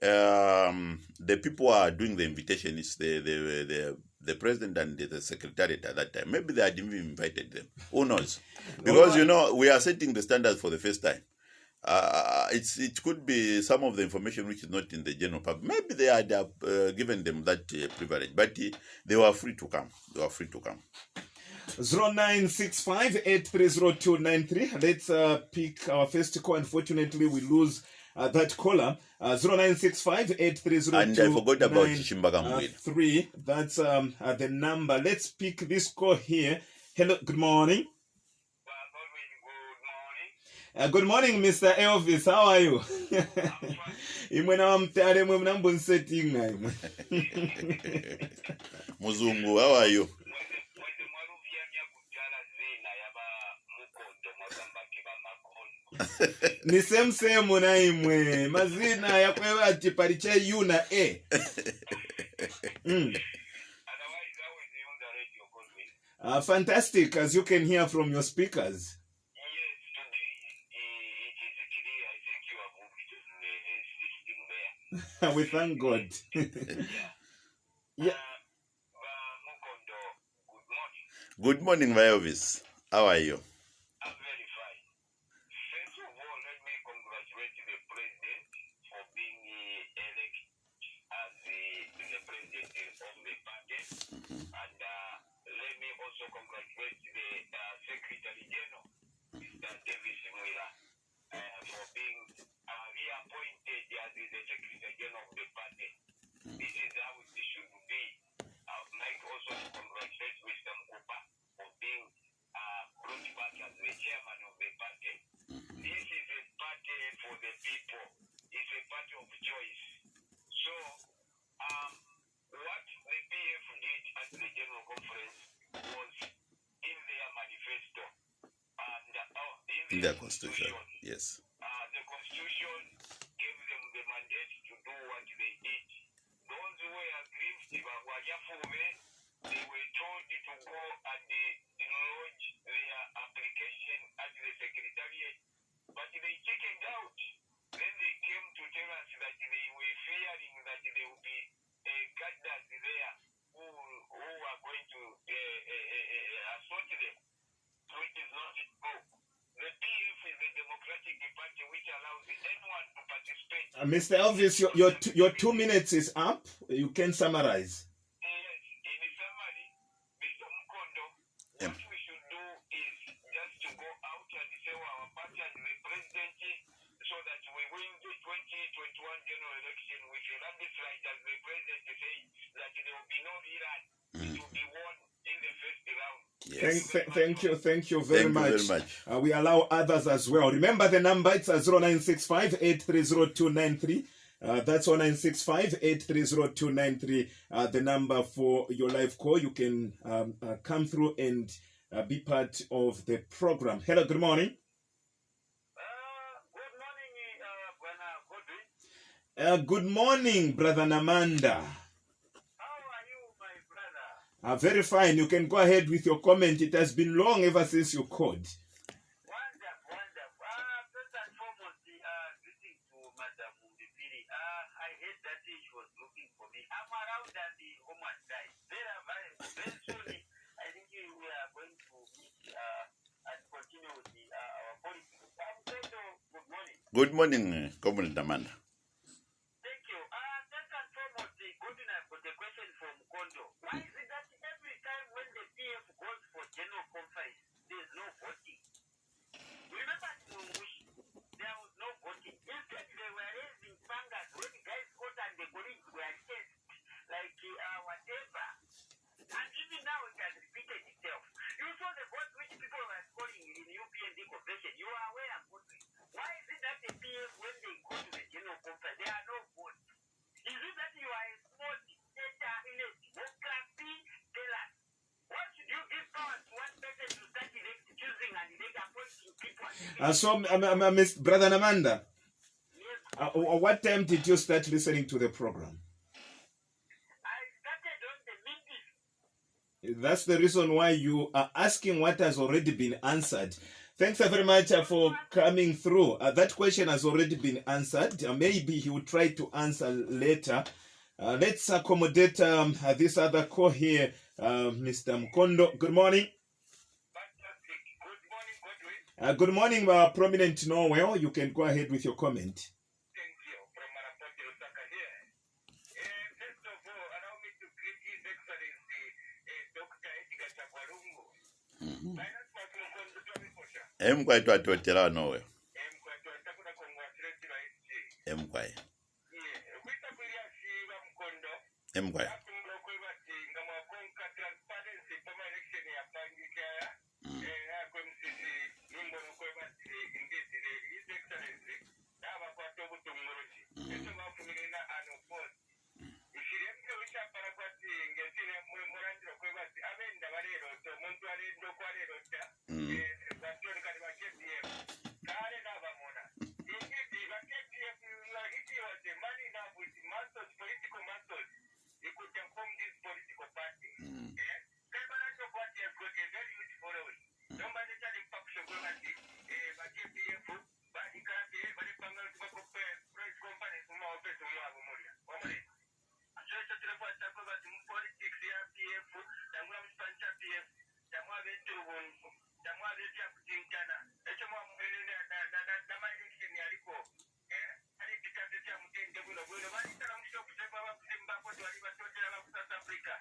the people who are doing the invitation is the president and the secretariat at that time. Maybe they had even invited them. Who knows? Because, we are setting the standards for the first time. It could be some of the information which is not in the general public. Maybe they had given them that privilege, but they were free to come. 0965-830-293. Let's pick our first call. Unfortunately, we lose that caller. 0965-830-293. And I forgot about Chimbaga 3. That's the number. Let's pick this call here. Hello, good morning. Good morning, Mr. Elvis. How are you? Muzungu, how are you? Ni same na imwe mazina ya kwewa ati pariche U na A. Fantastic, as you can hear from your speakers. We thank God. Yeah. Good morning, Elvis. How are you? I'm very fine. First of all, let me congratulate the president for being elected as the president of the party. And let me also congratulate the Secretary General, Mr. Davis Mwila, for being reappointed as the Secretary General of the party. This is how it should be. I would like also to congratulate Mr. Mkupa for being brought back as the chairman of the party. This is a party for the people. It's a party of choice. So, what the PF did at the General Conference was in their manifesto and in their constitution. Yes. The constitution gave them the mandate to do what they did. Those who were aggrieved, they were told to go and lodge their application at the secretariat, but they chickened out. Then they came to tell us that they were fearing that there would be cadres there who are going to assault them, which is not true. The PF is the Democratic Party which allows anyone to participate. Mr. Elvis, your 2 minutes is up. You can summarize. Yes, in summary, Mr. Mukondo, what we should do is just to go out and say our party and the president so that we win the 2021 general election with a landslide, as the president says that there will be no rerun. It will be won in the first round. Yes. Thank you very much. We allow others as well. Remember the number, it's 0965-830-293. That's 0965-830-293. The number for your live call. You can come through and be part of the program. Hello, good morning. Good morning, Brother Godwin. Good morning, Brother Namanda. Very fine. You can go ahead with your comment. It has been long ever since you called. Wonderful. First and foremost, greeting to Madam Mundipiri. I heard that she was looking for me. I'm around at the home and die. Very soon, I think we are going to meet and continue with our politics. Good morning. Good morning, Comrade Amanda. Thank you. So, Miss Brother Namanda, Yes, what time did you start listening to the program? I started on the meeting. That's the reason why you are asking what has already been answered. Thanks very much for coming through. That question has already been answered. Maybe he will try to answer later. Let's accommodate this other call here, Mr. Mkondo. Good morning. Fantastic. Good morning, Godwin. Good morning, Prominent Noel. You can go ahead with your comment. Thank you. From Marapoti, Lusaka here. First of all, allow me to greet His Excellency Dr. Edgar Chagwarungu. Finance Martin Kondo Twabiposha. Emkwai twatotera nowe. Mkwatu atakuna congratulate wa SG. Emkwai. Kwita kulia shiva Mkondo. Emkwai. Akumbulo kwe bati nga mwakonka transparency pama election ya pangikaya. Kwe msisi nimbono kwe bati ingeti His Excellency. Dava kwa tobu tumuroji. Eto mafumirina unopposed. Ishiremke wisha para kwati ngetine murandiro kwe bati abenda barero to muntu arendo kwa rero cha. Batoni kali ba KPF. Kale dava mona. Ingeti ba KPF hiti was the money now with masters, political masters. He could have formed this political party. Kabanacho party has got a very huge following. Nobody tell him faction go at it. Ba KPF, ba ikate, ba the pangal to press companies from our office from our memoria. Omre. Acho telefa chako ba politics ya PF, tamwa mspancha PF, tamwa vetu wonfu, tamwa vetu ya kutingana. Echo mwa mwele na election yaliko. Ali kitabu cha mtende buno buno bali tala msho kusema wa kusimba kwa wali batotela wa South Africa.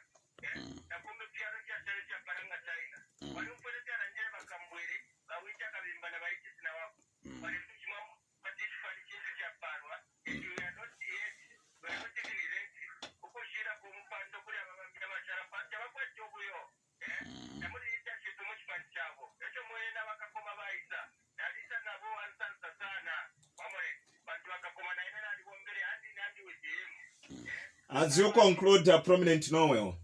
Na kumbe pia roja cha paranga China. Wali mpeleka na njema kambwele, bawita kabimba na baiti na wako. Wali mchimo patifu fali kintu cha parwa. You are not yet. We are not even ready. Uko shira kumpando kule ababambia mashara pati wakwa jobu yo. Na muri leadership muchipani chabo. Echo mwenda wakakoma baisa. Na lisa nabo ansansa sana. Wamore. As you conclude, Prominent Noel.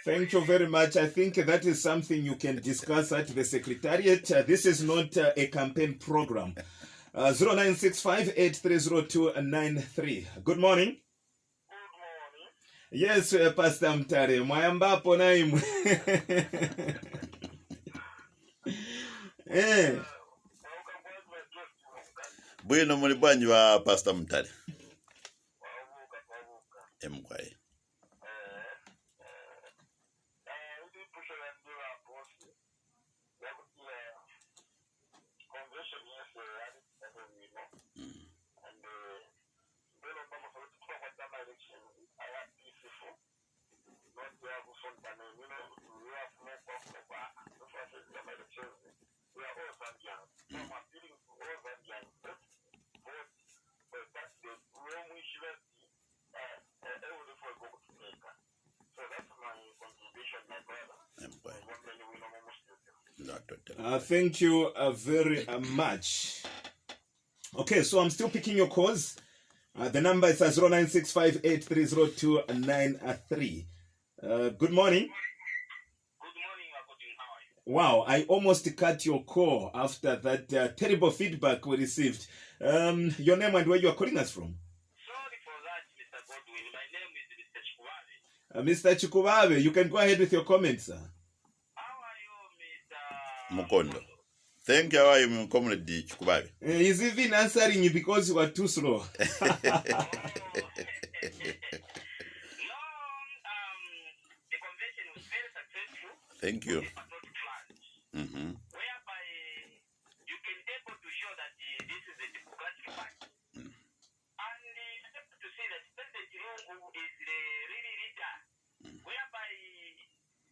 Thank you very much. I think that is something you can discuss at the Secretariat. This is not a campaign program. 0965830293. Good morning. Good morning. Yes, Pastor Mtare. Mwayambapo naimu. Bwino muli bwanji wa Pastor Mtare. Emkwai. Thank you very much. Okay, so I'm still picking your calls. The number is 0965830293. Good morning. Good morning, Akotin. How are you? Wow, I almost cut your call after that terrible feedback we received. Your name and where you are calling us from? Sorry for that, Mr. Godwin. My name is Mr. Chikubabe. Mr. Chikubabe, you can go ahead with your comments, sir. How are you, Mr. Mukondo. Thank you, I am Comrade Chikubabe. He's even answering you because you were too slow. No, the convention was very successful. Thank you. But not planned. Whereby you can able to show that this is a democratic party. And able to see that President Lungu is the really leader. Whereby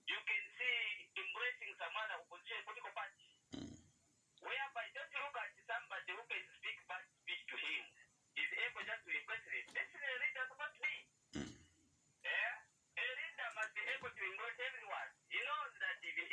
you can see embracing some other opposition political party. Whereby just look at somebody who can speak bad speech to him. Is able just to impress him. This is a leader supposed to be. A leader must be able to embrace everyone. He knows that if he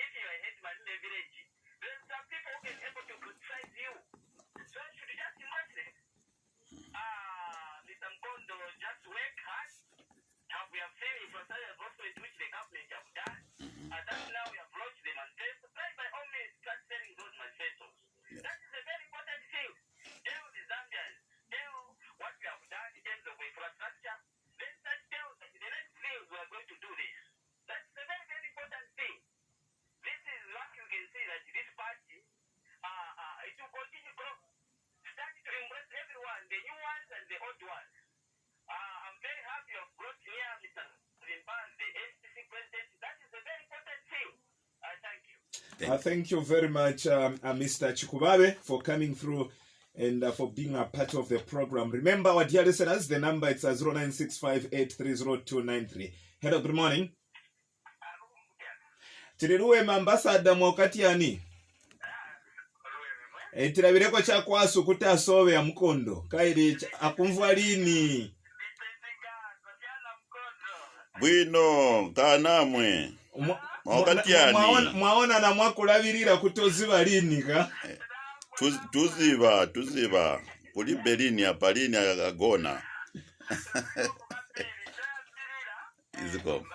Thank you very much, Mr. Chikubabe, for coming through and for being a part of the program. Remember, our dear listeners, the number is 0965830293. Hello, good morning. Tiriruwe ambassador mwakatiani. Tirabireko chakwasu kuti asove ya mkondo. Kairi akumvwa lini. Bwino kanamwe. Mwakatiani. Mwaona na mwakulabirira kutoziva lini ka? Tuziva. Kuli Berlin apalini agona. Iziko.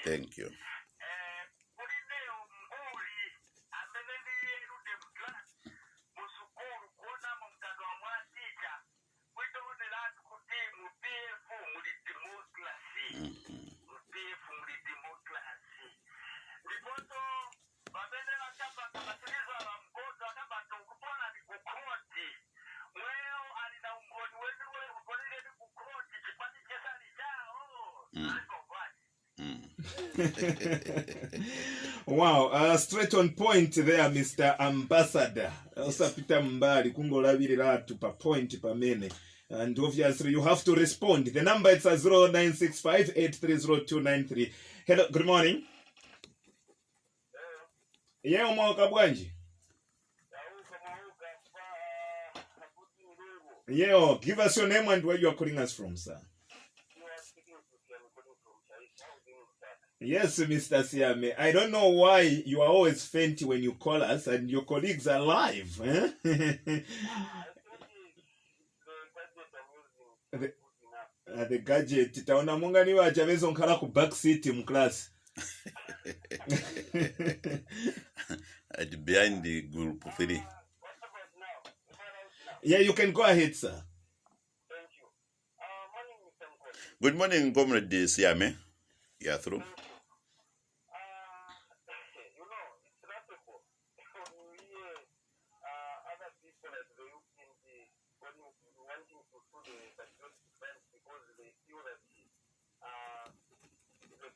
Thank you. Wow, straight on point there, Mr. Ambassador. Osapita mbali kungolabirira atu pa point pa mene. And obviously you have to respond. The number is 0965830293. Hello, good morning. Yeah, mwaka bwanji. Yeah, give us your name and where you are calling us from, sir. Yes, Mr. Siame. I don't know why you are always faint when you call us and your colleagues are live. Eh? The gadget. Taona mungani wa chavezo nkala ku back seat in class. At behind the group 3. Yeah, you can go ahead, sir. Thank you. Morning, Mr. Mkono. Good morning, Comrade Siame. Yeah, through. It's laughable when you hear other people like the UPND wanting to sue the patriotic defense because they feel that the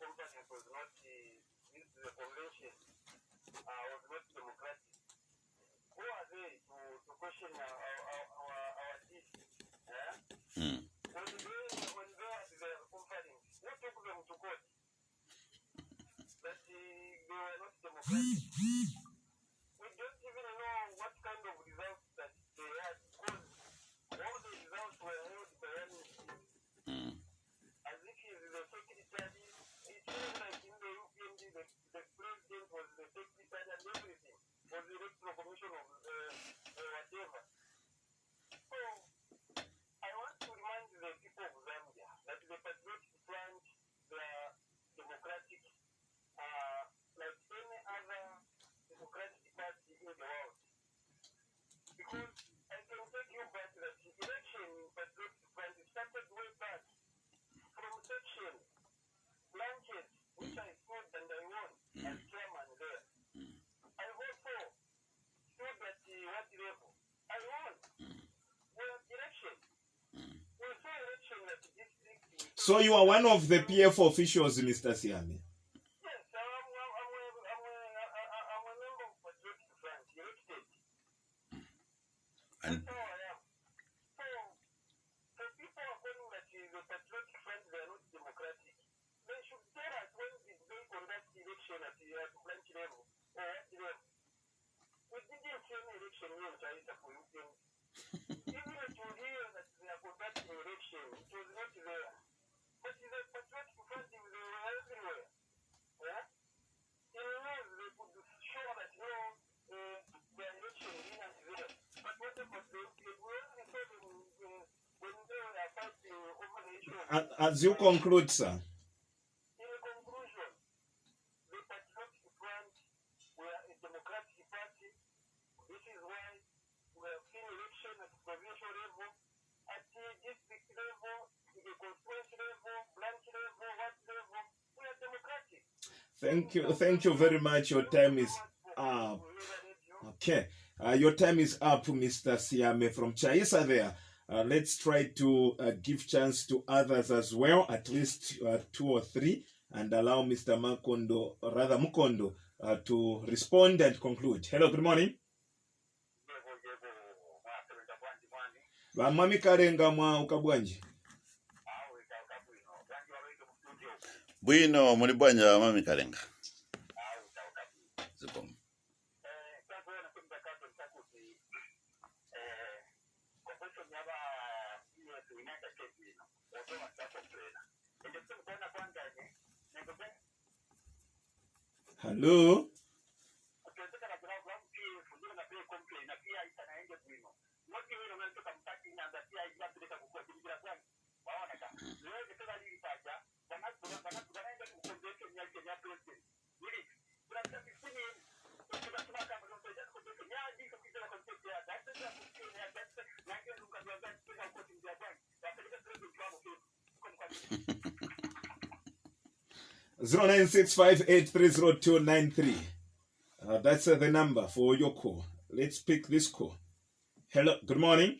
company was not the convention was not democratic. Who are they to question our deeds? When they are at the conference, who took them to court? That they were not democratic. We don't even know what kind of results that they had because all the results were held by one as if he is the secretary. It seems like in the UPND the president was the secretary and everything was the electoral commission of whatever. So I want to remind the people of Zambia that the Patriotic Front, the democratic, like any other democratic party in the world. Because I can take you back that the election in Patriotic Front started way back from section Blanket, which I stood and I won as chairman there. I also stood at what level? I won. We had election. We saw election at the district. So you are one of the PF officials, Mr. Siame. Yes, I'm a member of Patriotic Front, elected. And That's how I am. So people are calling that the Patriotic Front, they are not democratic. They should tell us when did they conduct election at branch level or what level. We didn't see any election here in China for UPN. Even if you hear that they are conducting election, it was not there. But the Patriotic Front, they were everywhere. Yeah? In news, they could show that no, their election here and there. But what about the UPN? We only saw them when they were fighting over the issue of As you conclude, sir. in conclusion, the Patriotic Front were a democratic party. This is why we have seen election at provincial level, at the district level, the constituency level, branch level, what level. We are democratic. Thank you very much. Your time is up. Okay. Your time is up, Mr. Siame from Chaisa there. Let's try to give chance to others as well, at least 2 or 3, and allow Mr. Mukondo to respond and conclude. Hello, good morning. Vamwami Karenga mwa ukabwanji. Bwino muli bwanja Mami Karenga. Zikomo. Hello. Zero 965830293. That's the number for your call. Let's pick this call. Hello, good morning.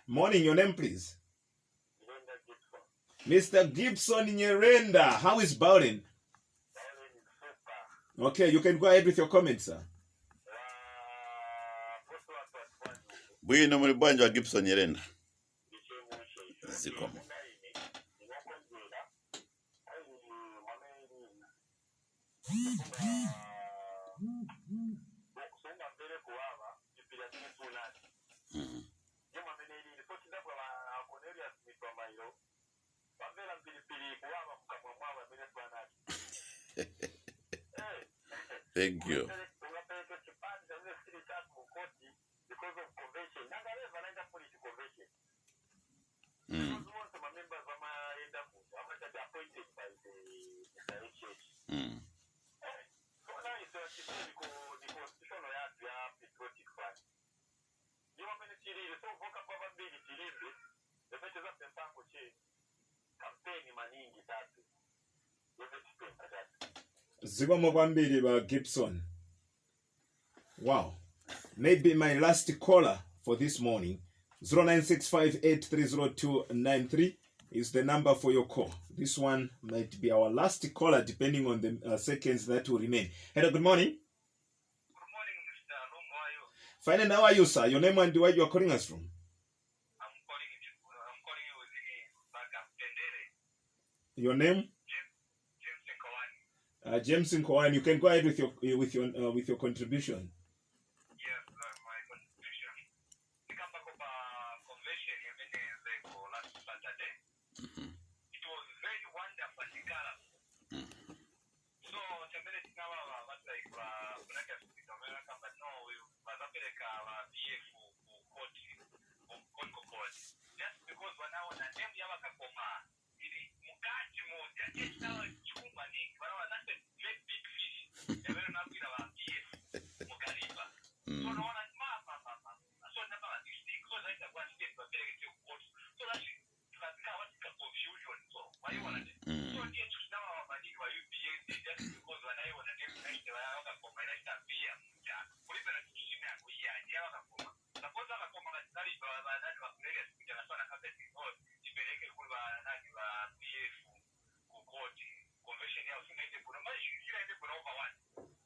Morning, your name please. Mr. Gibson Nyerenda, how is Bowden? Okay, you can go ahead with your comments, sir. Bwino muli bwanja wa Gibson Nyerenda. Zikomo. Thank you. Zikomo kwambiri ba Gibson. Wow. Maybe my last caller for this morning. 0965830293 is the number for your call. This one might be our last caller depending on the seconds that will remain. Hello, good morning. Good morning, Mr. Long. How are you? Fine, and how are you, sir? Your name and where you are calling us from? I'm calling you with Baga Pendere. Your name? James Nkowani. You can go ahead with your contribution. Yes, my contribution. We come back of a convention last Saturday. It was very wonderful and colorful. So, Chamberlain now was like but no, we was up like PF court. Just because when I was a name Yawakakoma, it is Mukachi Moja, it's now Chuma Nick, but I was not a great big fish. They were not with our PF Mukalipa. So, no one so never a mistake, so like a one state, but very few courts. So that's confusion. So, why you want to so, dear, to now our money, why you PF, just because when I was a name, I was a combination of PM, yeah, we were a team, we are Yawakakoma. Suppose I'm a common study, but I'm not a player, which are not a competitive board. If they get good, I'm PF court convention house, you need to put a much, you need to put over one.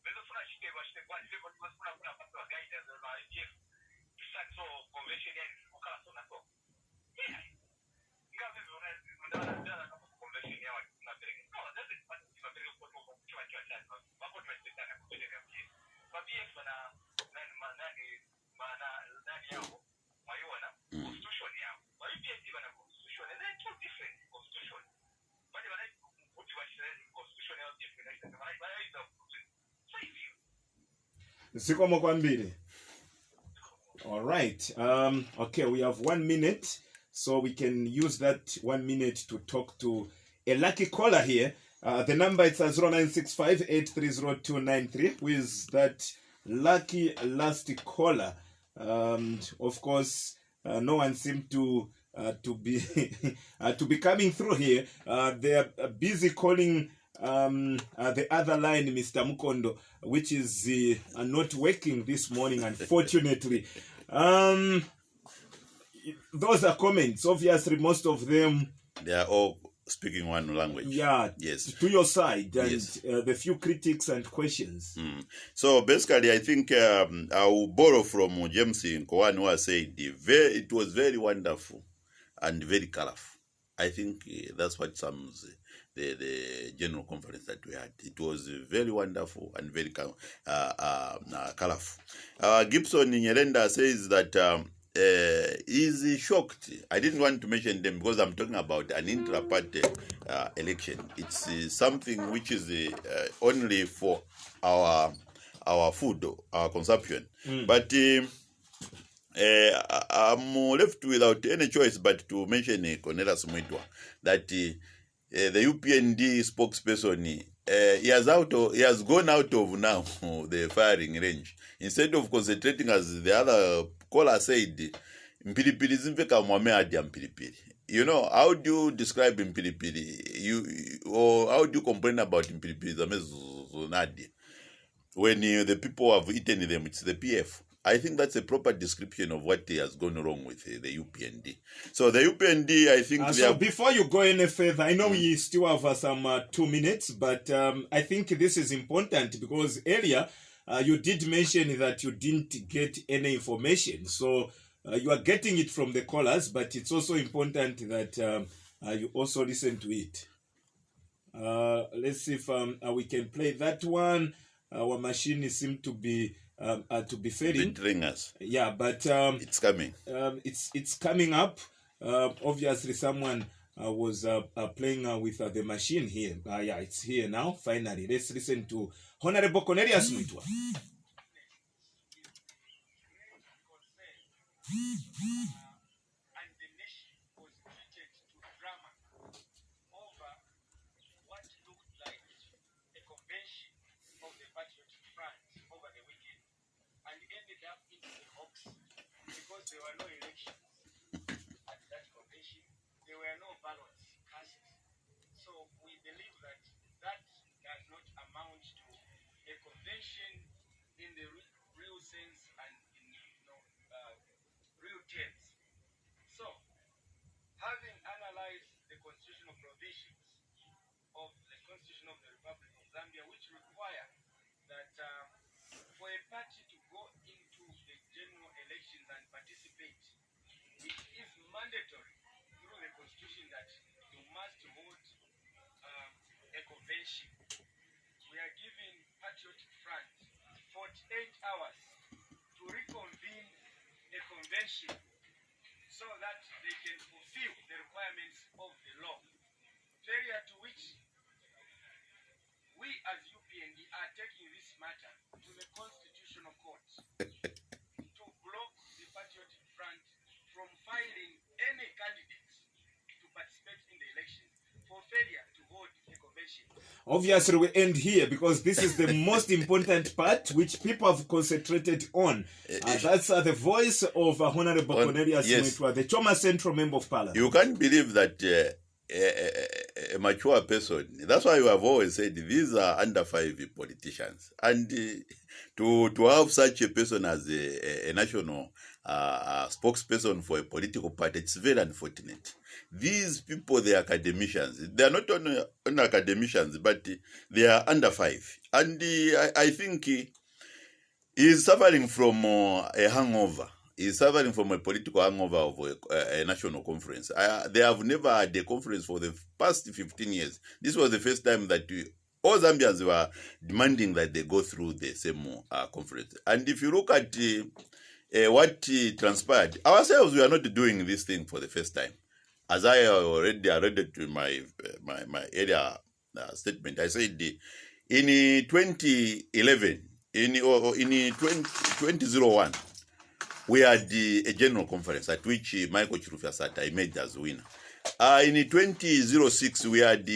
There's a flash, they was the one, they was put up a guidance, if so convention is Mukaso. Yeah. You got this one, convention here, not very good. No, that's it, but it's a very good one. But PF, constitution now. But if you even a constitution, and then two different constitution. But when I put you constitutional definition, why is the Zikomo kwambiri. All right. Okay, we have 1 minute, so we can use that 1 minute to talk to a lucky caller here. The number is 0965830293, who is that lucky last caller. Of course, no one seemed to be to be coming through here. They are busy calling the other line, Mr. Mukondo, which is not working this morning, unfortunately. Those are comments. Obviously, most of them, they are all speaking one language. Yeah, Yes. to your side, and Yes. the few critics and questions. So basically, I think I will borrow from James Nkoan, who has said it was very wonderful and very colorful. I think that's what sums the general conference that we had. It was very wonderful and very colorful. Gibson Nyerenda says that he's shocked. I didn't want to mention them because I'm talking about an intra-party election. It's something which is only for our food, our consumption. But I'm left without any choice but to mention Cornelius Mwitwa, that the UPND spokesperson, he has gone out of now the firing range. Instead of concentrating, as the other caller said, Mpilipili zimfeka mwame hadi ya mpilipili. You know, how do you describe mpilipili? Or how do you complain about mpilipili zamezunadi? When the people have eaten them, it's the PF. I think that's a proper description of what has gone wrong with the UPND. So the UPND, I think... So before you go any further, I know we still have some 2 minutes, but I think this is important because earlier you did mention that you didn't get any information. So you are getting it from the callers, but it's also important that you also listen to it. Let's see if we can play that one. Our machine seems to be failing. Yeah, but it's coming. It's coming up. Obviously, someone was playing with the machine here. Yeah, it's here now. Finally, let's listen to Honorable Cornelius Mwitwa. There were no elections at that convention. There were no ballots cast. So we believe that that does not amount to a convention in the real sense and in real terms. So, having analyzed the constitutional provisions of the Constitution of the Republic of Zambia, which require that for a party to go into the general elections and participate, it is mandatory through the Constitution that you must hold a convention. We are giving Patriotic Front 48 hours to reconvene a convention so that they can fulfill the requirements of the law. Failure to which we as UPND are taking this matter to the Constitutional Court to block the Patriotic Front from filing any candidates to participate in the election for failure to hold a convention. Obviously, we end here because this is the most important part which people have concentrated on. That's the voice of Honorable Cornelius Mwitwa, the Choma Central Member of Parliament. You can't believe that a mature person. That's why you have always said these are under 5 politicians, and to have such a person as a national spokesperson for a political party, it's very unfortunate. These people, they are academicians. They are not only academicians, but they are under 5, and I think he is suffering from a hangover. Is suffering from a political hangover of a national conference. They have never had a conference for the past 15 years. This was the first time that all Zambians were demanding that they go through the same conference. And if you look at what transpired, ourselves, we are not doing this thing for the first time. As I already alluded to my earlier statement, I said in 2011, in 2001, we had a general conference at which Michael Chilufya Sata emerged as winner. In 2006, we had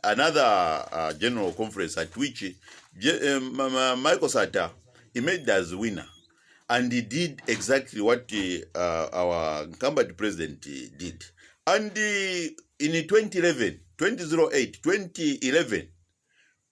another general conference at which Michael Sata emerged as winner. And he did exactly what our incumbent president did. And in 2011, 2008, 2011,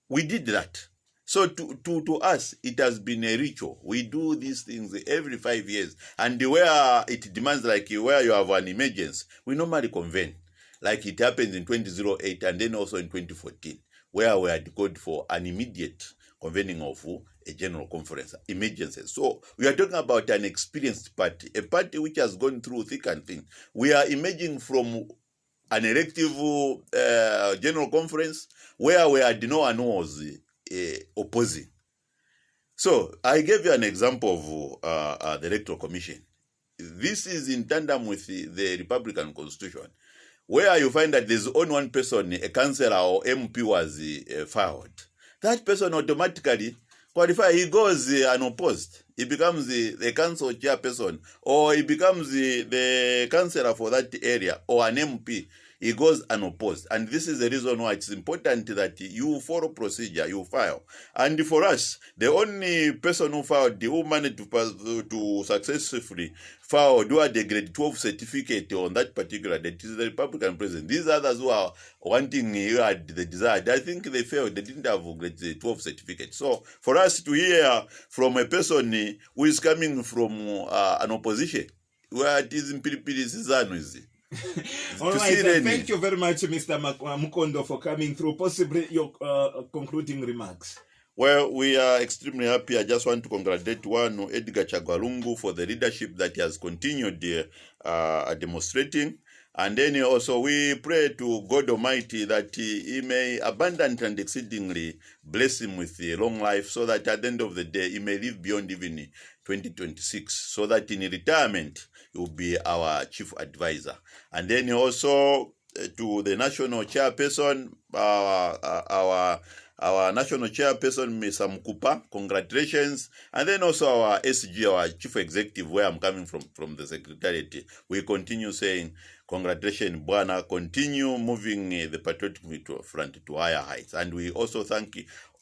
we did that. So to us, it has been a ritual. We do these things every 5 years. And where it demands, like where you have an emergency, we normally convene. like it happened in 2008 and then also in 2014, where we had called for an immediate convening of a general conference, emergencies. So we are talking about an experienced party, a party which has gone through thick and thin. We are emerging from an elective general conference where we had no one who was opposing. So I gave you an example of the Electoral Commission. This is in tandem with the Republican Constitution, where you find that there's only one person, a councillor or MP was fired. That person automatically qualifies. He goes unopposed. He becomes the council chairperson, or he becomes the councillor for that area, or an MP. He goes unopposed. And this is the reason why it's important that you follow procedure, you file. And for us, the only person who filed, who managed to successfully file, do a grade 12 certificate on that particular date is the Republican president. These others who are wanting, who had the desire, I think they failed. They didn't have grade 12 certificate. So for us to hear from a person who is coming from an opposition, where it is in Pilipili Sizano, all right, thank you very much, Mr. Mukondo, for coming through. Possibly your concluding remarks. Well, we are extremely happy. I just want to congratulate one Edgar Chagwa for the leadership that he has continued demonstrating. And then also we pray to God Almighty that he may abundantly and exceedingly bless him with a long life, so that at the end of the day he may live beyond even 2026, so that in retirement he will be our chief advisor. And then also to the national chairperson, our national chairperson, Mr. Mukupa, congratulations. And then also our SG, our chief executive, where I'm coming from the secretariat, we continue saying, congratulations, Bwana, continue moving the patriotic front to higher heights. And we also thank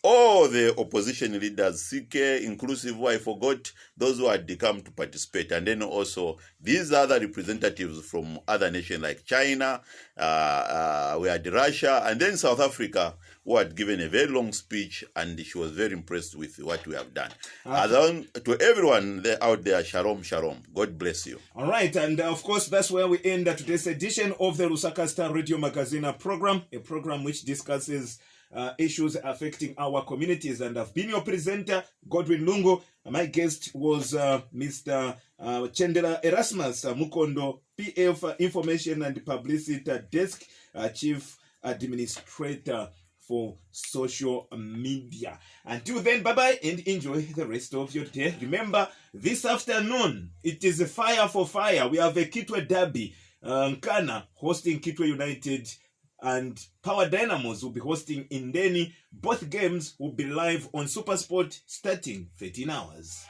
all the opposition leaders, CK inclusive, who I forgot, those who had come to participate. And then also these other representatives from other nations like China, we had Russia, and then South Africa, who had given a very long speech, and she was very impressed with what we have done. To everyone out there, shalom, shalom. God bless you. All right, and of course, that's where we end today's edition of the Lusaka Star Radio Magazine program, a program which discusses issues affecting our communities. And I've been your presenter, Godwin Lungu. My guest was Mr. Chendela Erasmus Mukondo, PF Information and Publicity Desk, Chief Administrator for social media. Until then, bye-bye and enjoy the rest of your day. Remember, this afternoon, it is a fire for fire. We have a Kitwe Derby. Nkana hosting Kitwe United, and Power Dynamos will be hosting Indeni. Both games will be live on SuperSport starting 13 hours.